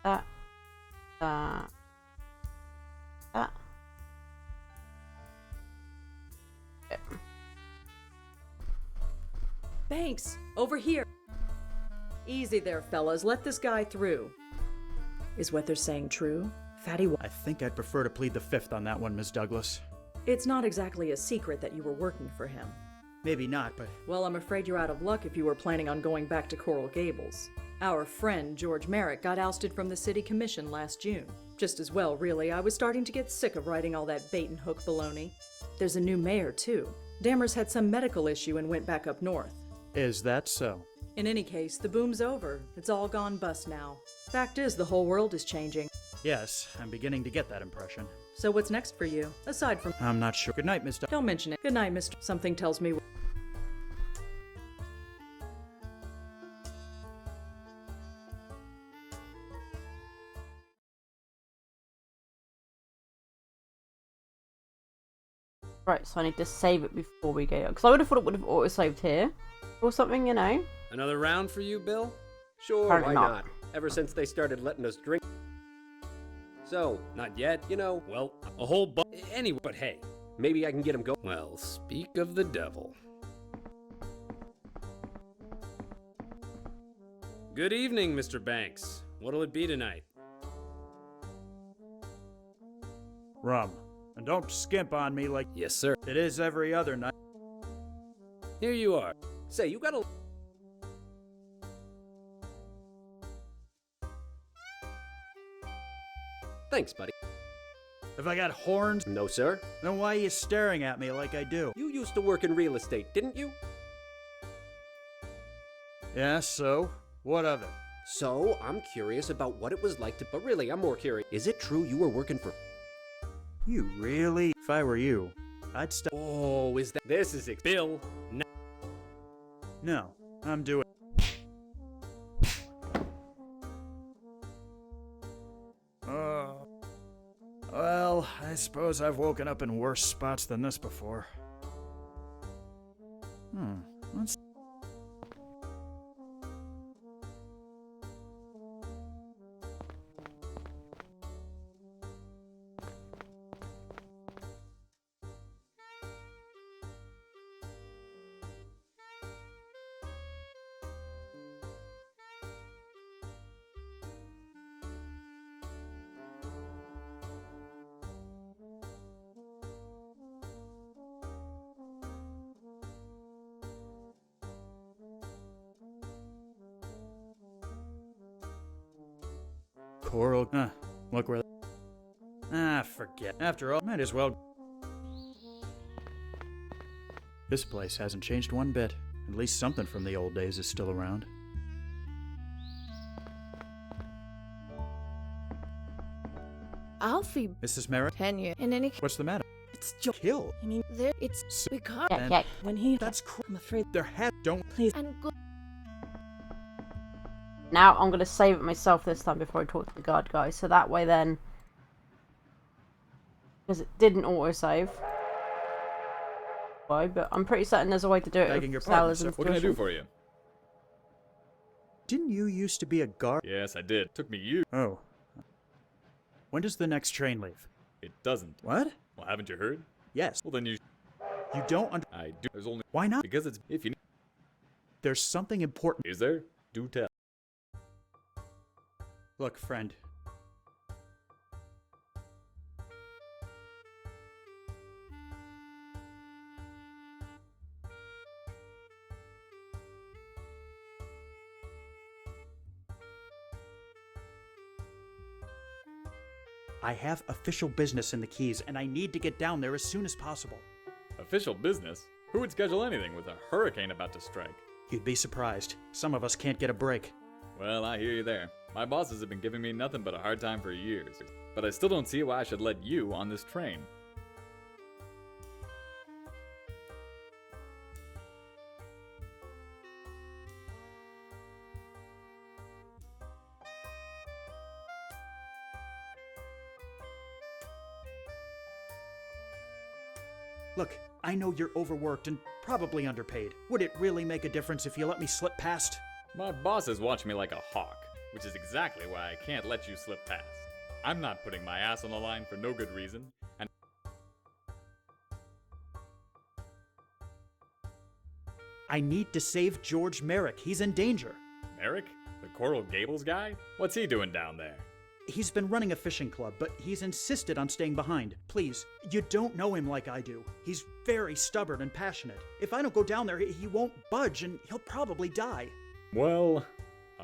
That. No. That. Yep. Banks, over here. Easy there, fellas. Let this guy through. Is what they're saying true? Fatty I think I'd prefer to plead the fifth on that one, Miss Douglas. It's not exactly a secret that you were working for him. Maybe not, but... Well, I'm afraid you're out of luck if you were planning on going back to Coral Gables. Our friend, George Merrick, got ousted from the city commission last June. Just as well, really. I was starting to get sick of writing all that bait and hook baloney. There's a new mayor, too. Dammers had some medical issue and went back up north. Is that so? In any case, the boom's over. It's all gone bust now. Fact is, the whole world is changing. Yes, I'm beginning to get that impression. So what's next for you, aside from... I'm not sure. Good night, Miss Douglas. Don't mention it. Good night, Mr. Something tells me... Right, so I need to save it before we go. Because I would have thought it would have auto-saved here. Or something, you know. Another round for you, Bill? Sure, Apparently why not. not? Ever since they started letting us drink. So, Not yet. you know, Well, a whole anyway, but hey. maybe I can get him going. Well, speak of the devil. Good evening, Mr. Banks. What'll it be tonight? Rum. And don't skimp on me like Yes, sir. it is every other night. Here you are. Say, you gotta... Thanks, buddy. If I got horns, No, sir. then why are you staring at me like I do? You used to work in real estate, didn't you? Yeah, so? What of it? So, I'm curious about what it was like to... But really, I'm more curious. Is it true you were working for... You really? If I were you, I'd stop. Oh, is that... This is... Bill? No, I'm doing. Well, I suppose I've woken up in worse spots than this before. Let's... Coral. Look where. Forget. After all, might as well. This place hasn't changed one bit. At least something from the old days is still around. Alfie Mrs. Merritt? tenure in any What's the matter? It's Joe. Kill. I mean, there it's because Yeah. when he... That's I'm afraid... There have. Don't. Please. and good Now I'm going to save it myself this time before I talk to the guard guy. So that way then... Because it didn't auto-save. Why? But I'm pretty certain there's a way to do it Begging your with pardon, salads sir. and What can I do tuition. for you? Didn't you used to be a guard? Yes, I did. Took me years. Oh. When does the next train leave? It doesn't. What? Well, haven't you heard? Yes. Well, then you. You don't under. I do. There's only. Why not? Because it's. If you. There's something important. Is there? Do tell. Look, friend. I have official business in the Keys, and I need to get down there as soon as possible. Official business? Who would schedule anything with a hurricane about to strike? You'd be surprised. Some of us can't get a break. Well, I hear you there. My bosses have been giving me nothing but a hard time for years. But I still don't see why I should let you on this train. Look, I know you're overworked and probably underpaid. Would it really make a difference if you let me slip past? My bosses watch me like a hawk, which is exactly why I can't let you slip past. I'm not putting my ass on the line for no good reason, and I need to save George Merrick. He's in danger. Merrick? The Coral Gables guy? What's he doing down there? He's been running a fishing club, but he's insisted on staying behind. Please, you don't know him like I do. He's very stubborn and passionate. If I don't go down there, he won't budge and he'll probably die. Well,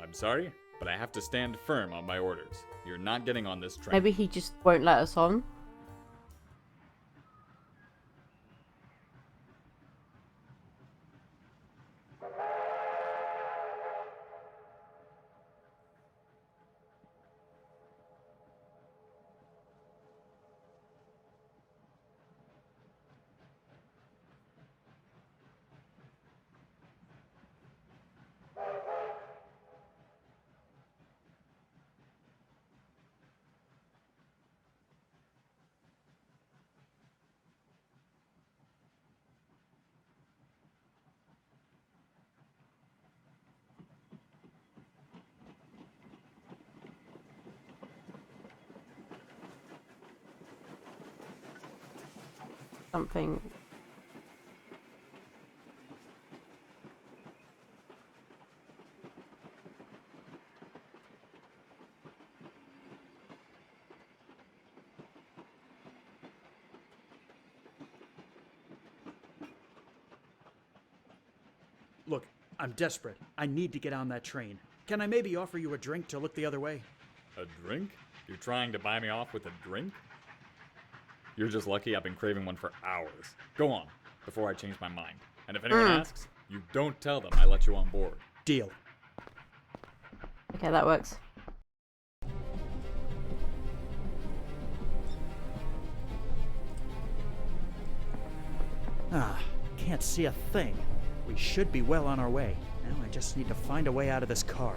I'm sorry, but I have to stand firm on my orders. You're not getting on this train. Maybe he just won't let us on. Something. Look, I'm desperate. I need to get on that train. Can I maybe offer you a drink to look the other way? A drink? You're trying to buy me off with a drink? You're just lucky I've been craving one for hours. Go on, before I change my mind. And if anyone asks, you don't tell them I let you on board. Deal. Okay, that works. Can't see a thing. We should be well on our way. Now I just need to find a way out of this car.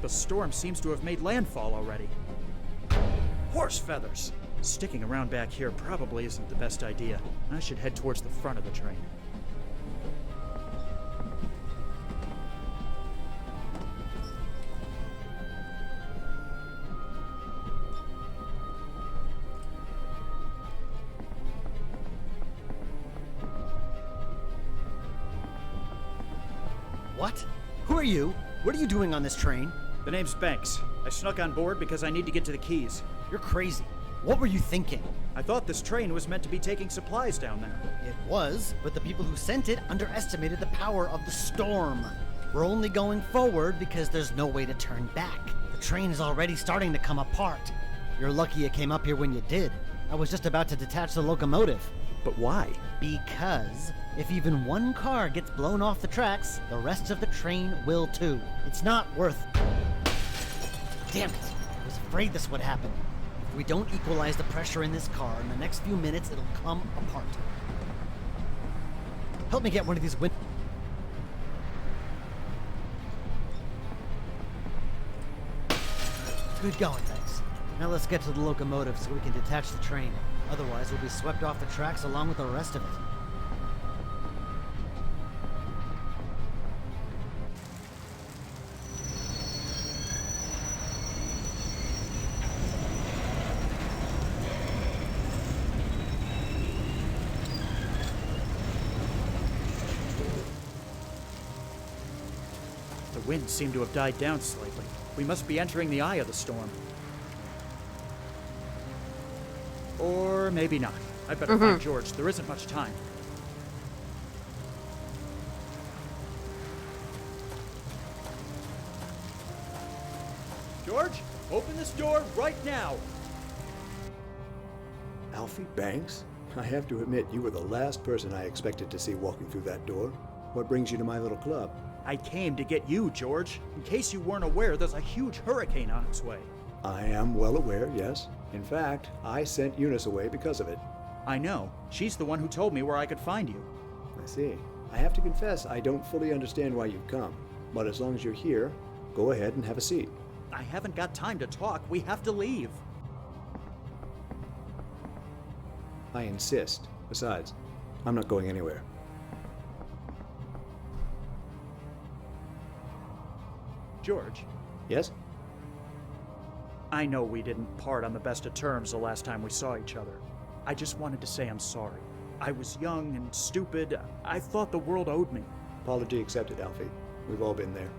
The storm seems to have made landfall already. Horse feathers! Sticking around back here probably isn't the best idea. I should head towards the front of the train. What? Who are you? What are you doing on this train? The name's Banks. I snuck on board because I need to get to the Keys. You're crazy. What were you thinking? I thought this train was meant to be taking supplies down there. It was, but the people who sent it underestimated the power of the storm. We're only going forward because there's no way to turn back. The train is already starting to come apart. You're lucky it came up here when you did. I was just about to detach the locomotive. But why? Because if even one car gets blown off the tracks, the rest of the train will too. It's not worth... Damn it! I was afraid this would happen. If we don't equalize the pressure in this car, in the next few minutes it'll come apart. Help me get one of these windows. Good going, thanks. Now let's get to the locomotive so we can detach the train. Otherwise, we'll be swept off the tracks along with the rest of it. The winds seem to have died down slightly. We must be entering the eye of the storm. Or maybe not. I'd better find George. There isn't much time. George, open this door right now! Alfie Banks? I have to admit, you were the last person I expected to see walking through that door. What brings you to my little club? I came to get you, George. In case you weren't aware, there's a huge hurricane on its way. I am well aware, yes. In fact, I sent Eunice away because of it. I know. She's the one who told me where I could find you. I see. I have to confess, I don't fully understand why you've come. But as long as you're here, go ahead and have a seat. I haven't got time to talk. We have to leave. I insist. Besides, I'm not going anywhere. George? Yes? I know we didn't part on the best of terms the last time we saw each other. I just wanted to say I'm sorry. I was young and stupid. I thought the world owed me. Apology accepted, Alfie. We've all been there.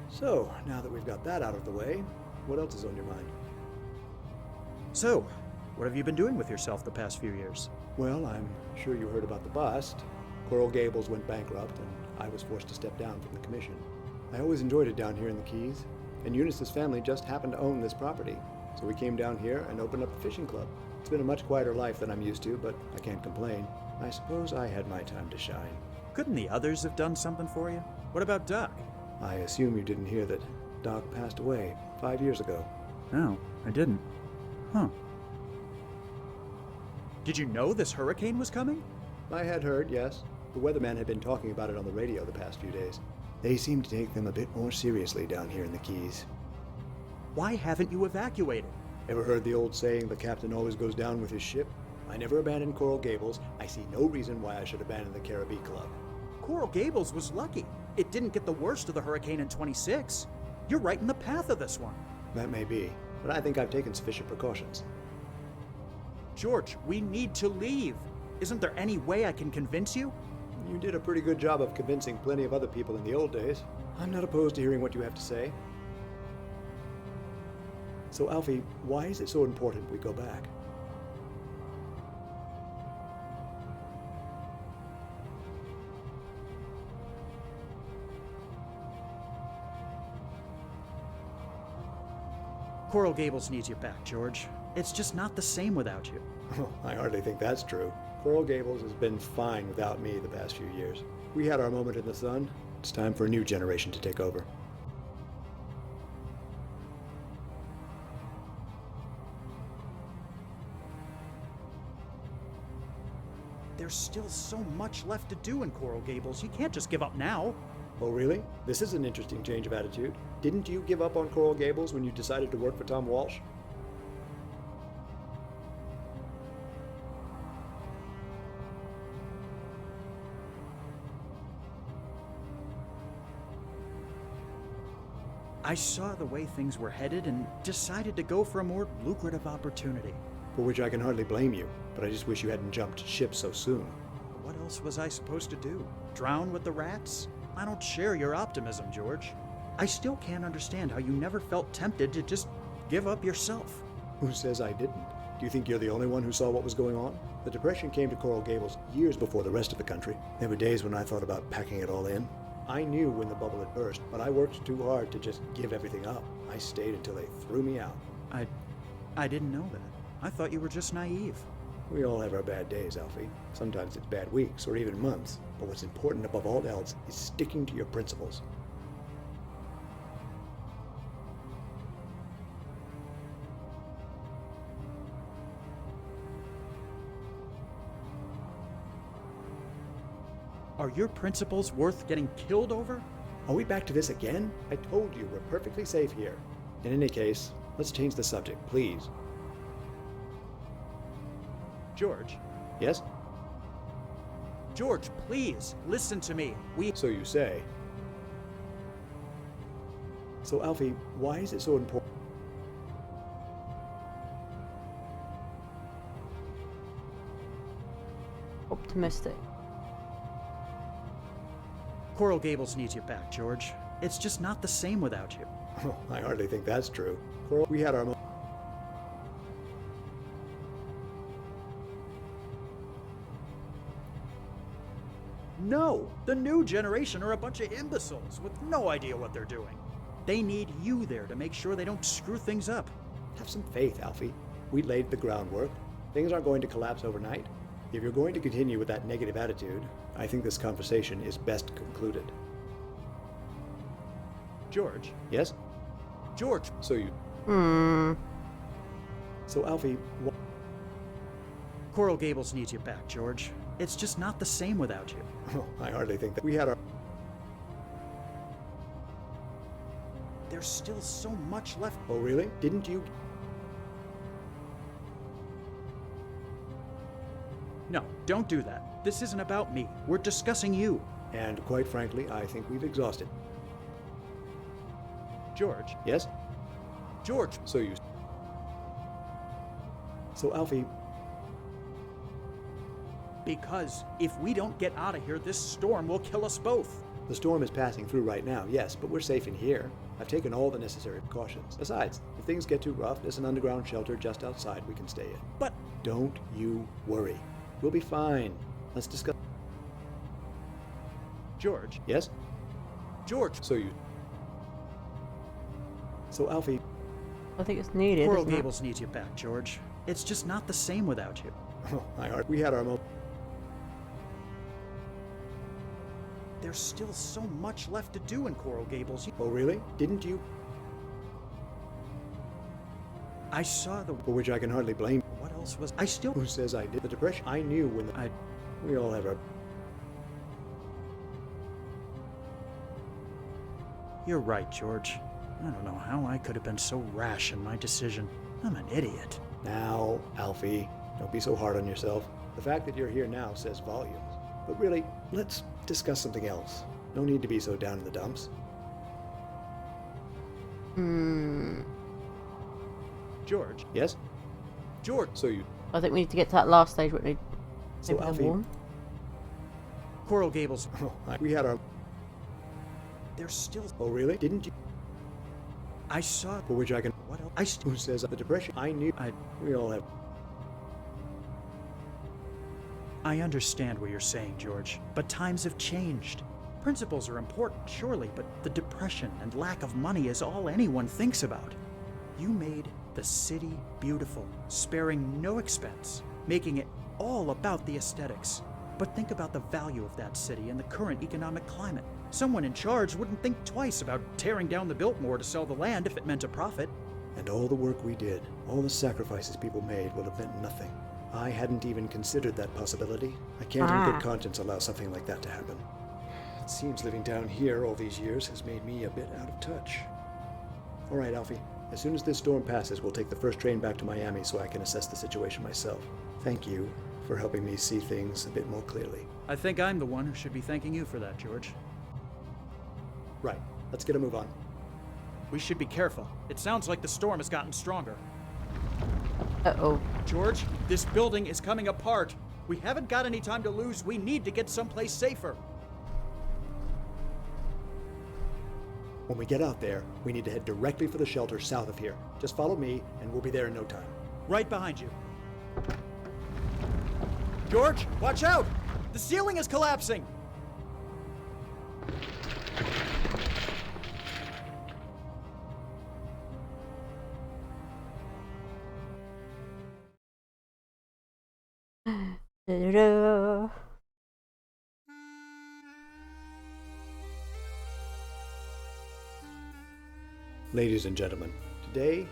So, now that we've got that out of the way, what else is on your mind? So, what have you been doing with yourself the past few years? Well, I'm sure you heard about the bust. Coral Gables went bankrupt, and I was forced to step down from the commission. I always enjoyed it down here in the Keys, and Eunice's family just happened to own this property. So we came down here and opened up a fishing club. It's been a much quieter life than I'm used to, but I can't complain. I suppose I had my time to shine. Couldn't the others have done something for you? What about Doc? I assume you didn't hear that Doc passed away 5 years ago. No, I didn't. Huh. Did you know this hurricane was coming? I had heard, yes. The weatherman had been talking about it on the radio the past few days. They seem to take them a bit more seriously down here in the Keys. Why haven't you evacuated? Ever heard the old saying, the captain always goes down with his ship? I never abandoned Coral Gables. I see no reason why I should abandon the Caribbean Club. Coral Gables was lucky. It didn't get the worst of the hurricane in 26. You're right in the path of this one. That may be, but I think I've taken sufficient precautions. George, we need to leave. Isn't there any way I can convince you? You did a pretty good job of convincing plenty of other people in the old days. I'm not opposed to hearing what you have to say. So, Alfie, why is it so important we go back? Coral Gables needs you back, George. It's just not the same without you. Oh, I hardly think that's true. Coral Gables has been fine without me the past few years. We had our moment in the sun. It's time for a new generation to take over. There's still so much left to do in Coral Gables. You can't just give up now. Oh, really? This is an interesting change of attitude. Didn't you give up on Coral Gables when you decided to work for Tom Walsh? I saw the way things were headed and decided to go for a more lucrative opportunity. For which I can hardly blame you, but I just wish you hadn't jumped ship so soon. What else was I supposed to do? Drown with the rats? I don't share your optimism, George. I still can't understand how you never felt tempted to just give up yourself. Who says I didn't? Do you think you're the only one who saw what was going on? The Depression came to Coral Gables years before the rest of the country. There were days when I thought about packing it all in. I knew when the bubble had burst, but I worked too hard to just give everything up. I stayed until they threw me out. I didn't know that. I thought you were just naive. We all have our bad days, Alfie. Sometimes it's bad weeks or even months. But what's important above all else is sticking to your principles. Are your principles worth getting killed over? Are we back to this again? I told you we're perfectly safe here. In any case, let's change the subject, please. George? Yes? George, please, listen to me. So you say. So, Alfie, why is it so important? Optimistic. Coral Gables needs you back, George. It's just not the same without you. Oh, I hardly think that's true. Coral, we had our No! The new generation are a bunch of imbeciles with no idea what they're doing. They need you there to make sure they don't screw things up. Have some faith, Alfie. We laid the groundwork. Things aren't going to collapse overnight. If you're going to continue with that negative attitude, I think this conversation is best concluded. George? Yes? George! So Alfie, Coral Gables needs you back, George. It's just not the same without you. Oh, I hardly think that we had our... There's still so much left. Oh, really? Didn't you... No, don't do that. This isn't about me. We're discussing you. And quite frankly, I think we've exhausted. George? Yes? George! So, Alfie... Because if we don't get out of here, this storm will kill us both. The storm is passing through right now, yes, but we're safe in here. I've taken all the necessary precautions. Besides, if things get too rough, there's an underground shelter just outside we can stay in. But... Don't you worry. We'll be fine. Let's discuss... George? Yes? George! So, Alfie... I think it's needed, Coral isn't it? Gables needs you back, George. It's just not the same without you. Oh, we had our There's still so much left to do in Coral Gables. Oh, really? Didn't you? I saw the... For which I can hardly blame. What else was... I still... Who says I did? The depression. I knew when we all have our... You're right, George. I don't know how I could have been so rash in my decision. I'm an idiot. Now, Alfie, don't be so hard on yourself. The fact that you're here now says volumes. But really, let's discuss something else. No need to be so down in the dumps. George? Yes? George! I think we need to get to that last stage where we So, Alfie... Coral Gables... Oh, we had our... There's still... Oh, really? Didn't you... I saw... For which I can... What else? Who says the depression? I knew... We all have... I understand what you're saying, George, but times have changed. Principles are important, surely, but the depression and lack of money is all anyone thinks about. You made the city beautiful, sparing no expense, making it all about the aesthetics. But think about the value of that city in the current economic climate. Someone in charge wouldn't think twice about tearing down the Biltmore to sell the land if it meant a profit. And all the work we did, all the sacrifices people made would have meant nothing. I hadn't even considered that possibility. I can't in good conscience allow something like that to happen. It seems living down here all these years has made me a bit out of touch. All right, Alfie. As soon as this storm passes, we'll take the first train back to Miami so I can assess the situation myself. Thank you for helping me see things a bit more clearly. I think I'm the one who should be thanking you for that, George. Right. Let's get a move on. We should be careful. It sounds like the storm has gotten stronger. Uh-oh. George, this building is coming apart. We haven't got any time to lose. We need to get someplace safer. When we get out there, we need to head directly for the shelter south of here. Just follow me, and we'll be there in no time. Right behind you. George, watch out! The ceiling is collapsing! Ladies and gentlemen, today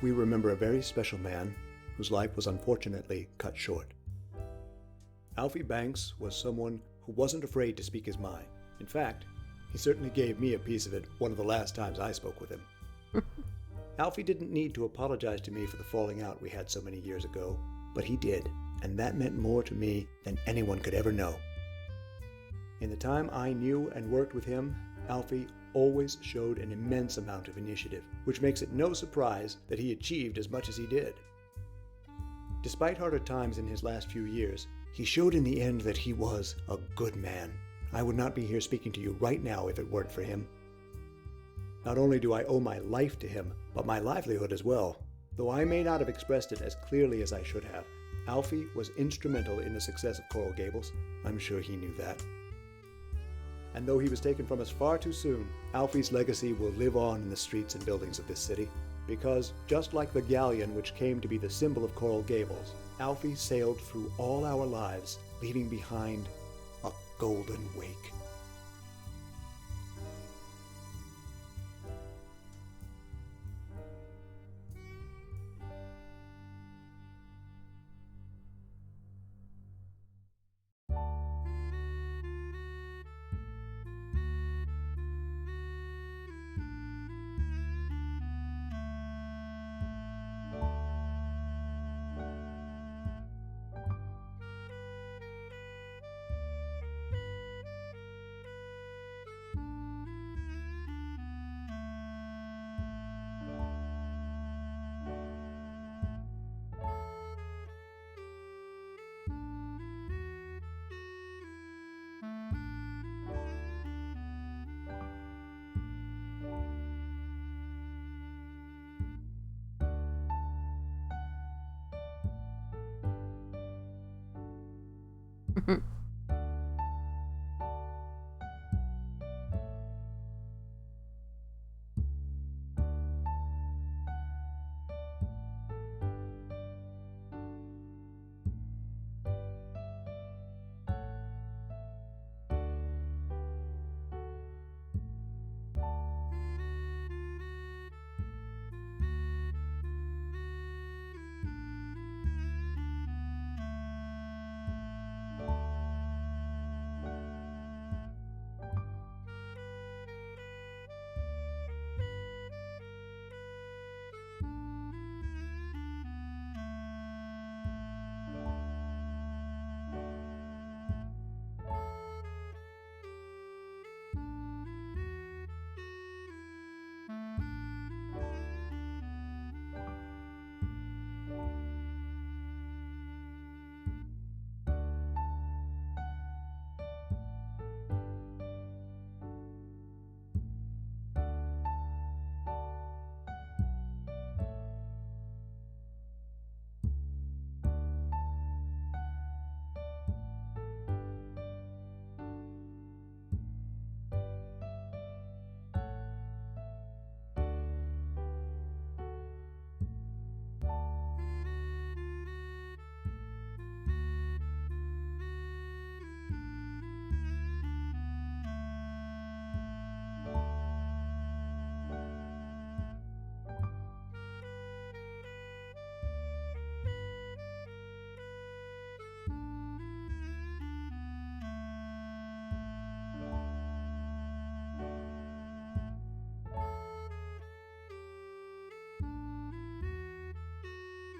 we remember a very special man whose life was unfortunately cut short. Alfie Banks was someone who wasn't afraid to speak his mind. In fact, he certainly gave me a piece of it one of the last times I spoke with him. Alfie didn't need to apologize to me for the falling out we had so many years ago, but he did, and that meant more to me than anyone could ever know. In the time I knew and worked with him, Alfie always showed an immense amount of initiative, which makes it no surprise that he achieved as much as he did. Despite harder times in his last few years, he showed in the end that he was a good man. I would not be here speaking to you right now if it weren't for him. Not only do I owe my life to him, but my livelihood as well. Though I may not have expressed it as clearly as I should have, Alfie was instrumental in the success of Coral Gables. I'm sure he knew that. And though he was taken from us far too soon, Alfie's legacy will live on in the streets and buildings of this city. Because, just like the galleon which came to be the symbol of Coral Gables, Alfie sailed through all our lives, leaving behind a golden wake.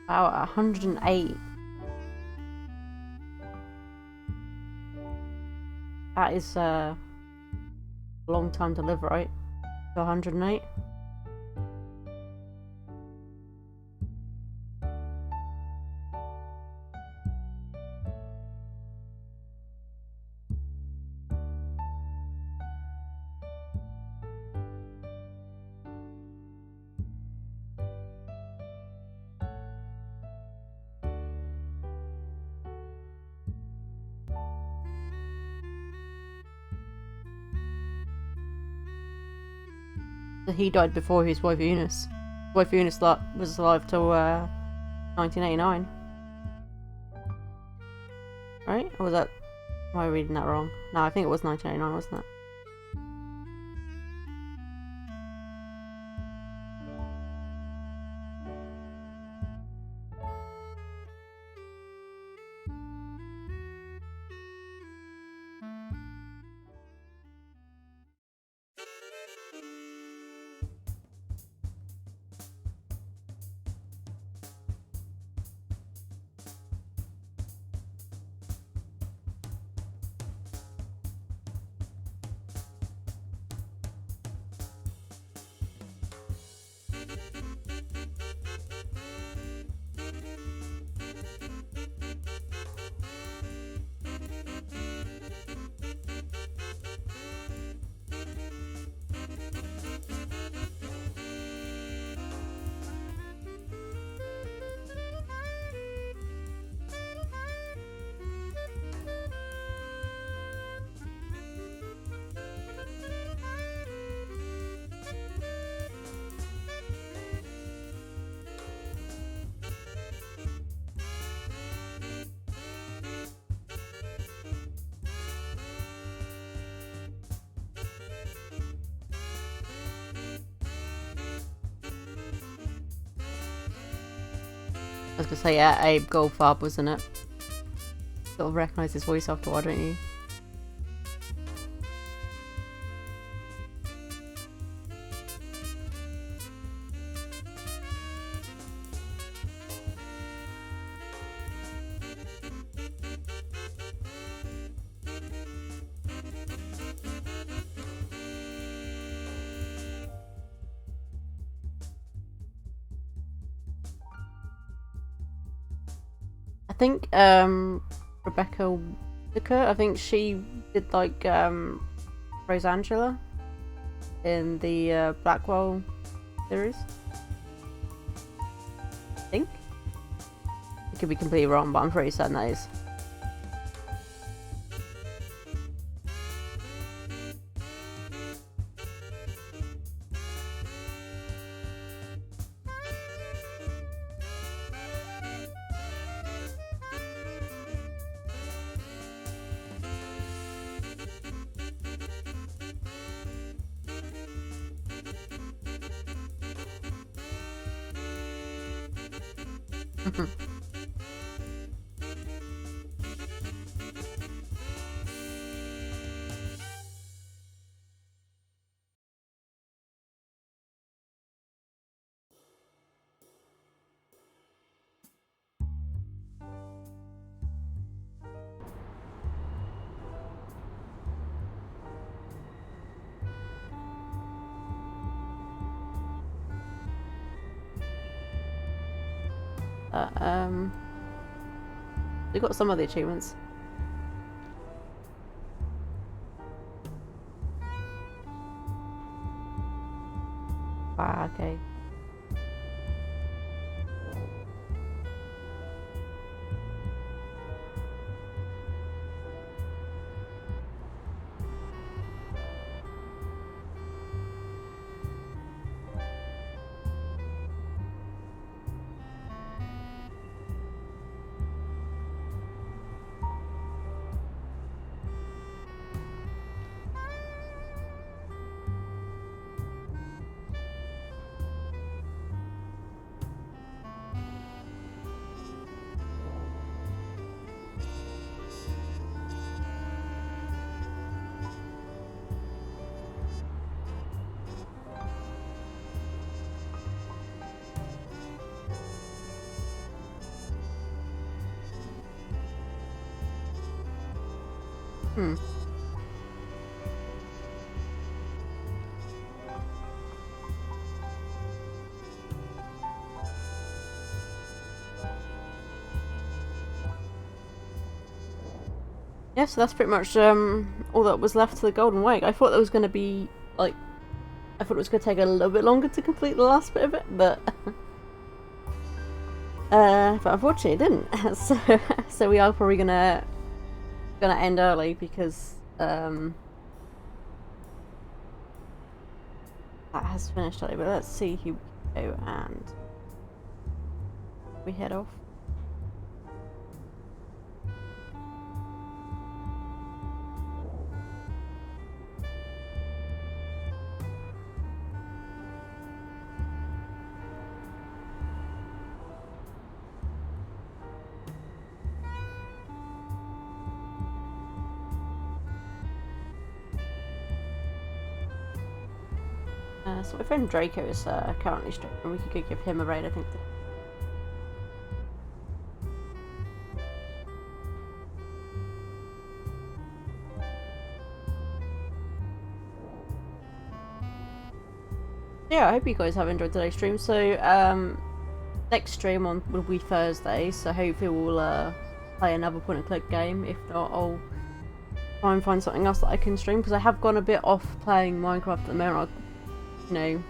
Wow, 108. That is a long time to live, right? 108. He died before his wife Eunice. Wife Eunice was alive till 1989. Right? Or was that... Am I reading that wrong? No, I think it was 1989, wasn't it? I was gonna say, yeah, Abe Goldfarb, wasn't it? Sort of recognise his voice after a while, don't you? I think Rebecca Whittaker, I think she did like Rose Angela in the Blackwell series. I think. I could be completely wrong, but I'm pretty certain that is. We got some of the achievements. Ah, okay. Hmm. Yeah, so that's pretty much all that was left to the Golden Wake. I thought there was going to be, like, I thought it was going to take a little bit longer to complete the last bit of it, but but unfortunately it didn't. So we are probably gonna end early because that has finished early. But let's see who we go and we head off. So my friend Draco is currently streaming, and we could go give him a raid, I think. Yeah, I hope you guys have enjoyed today's stream. So next stream will be Thursday, so hopefully we'll play another point and click game. If not, I'll try and find something else that I can stream, because I have gone a bit off playing Minecraft at the moment. You know,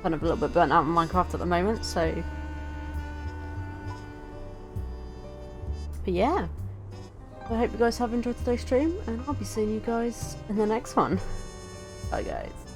kind of a little bit burnt out on Minecraft at the moment, so but yeah, I hope you guys have enjoyed today's stream, and I'll be seeing you guys in the next one. Bye guys.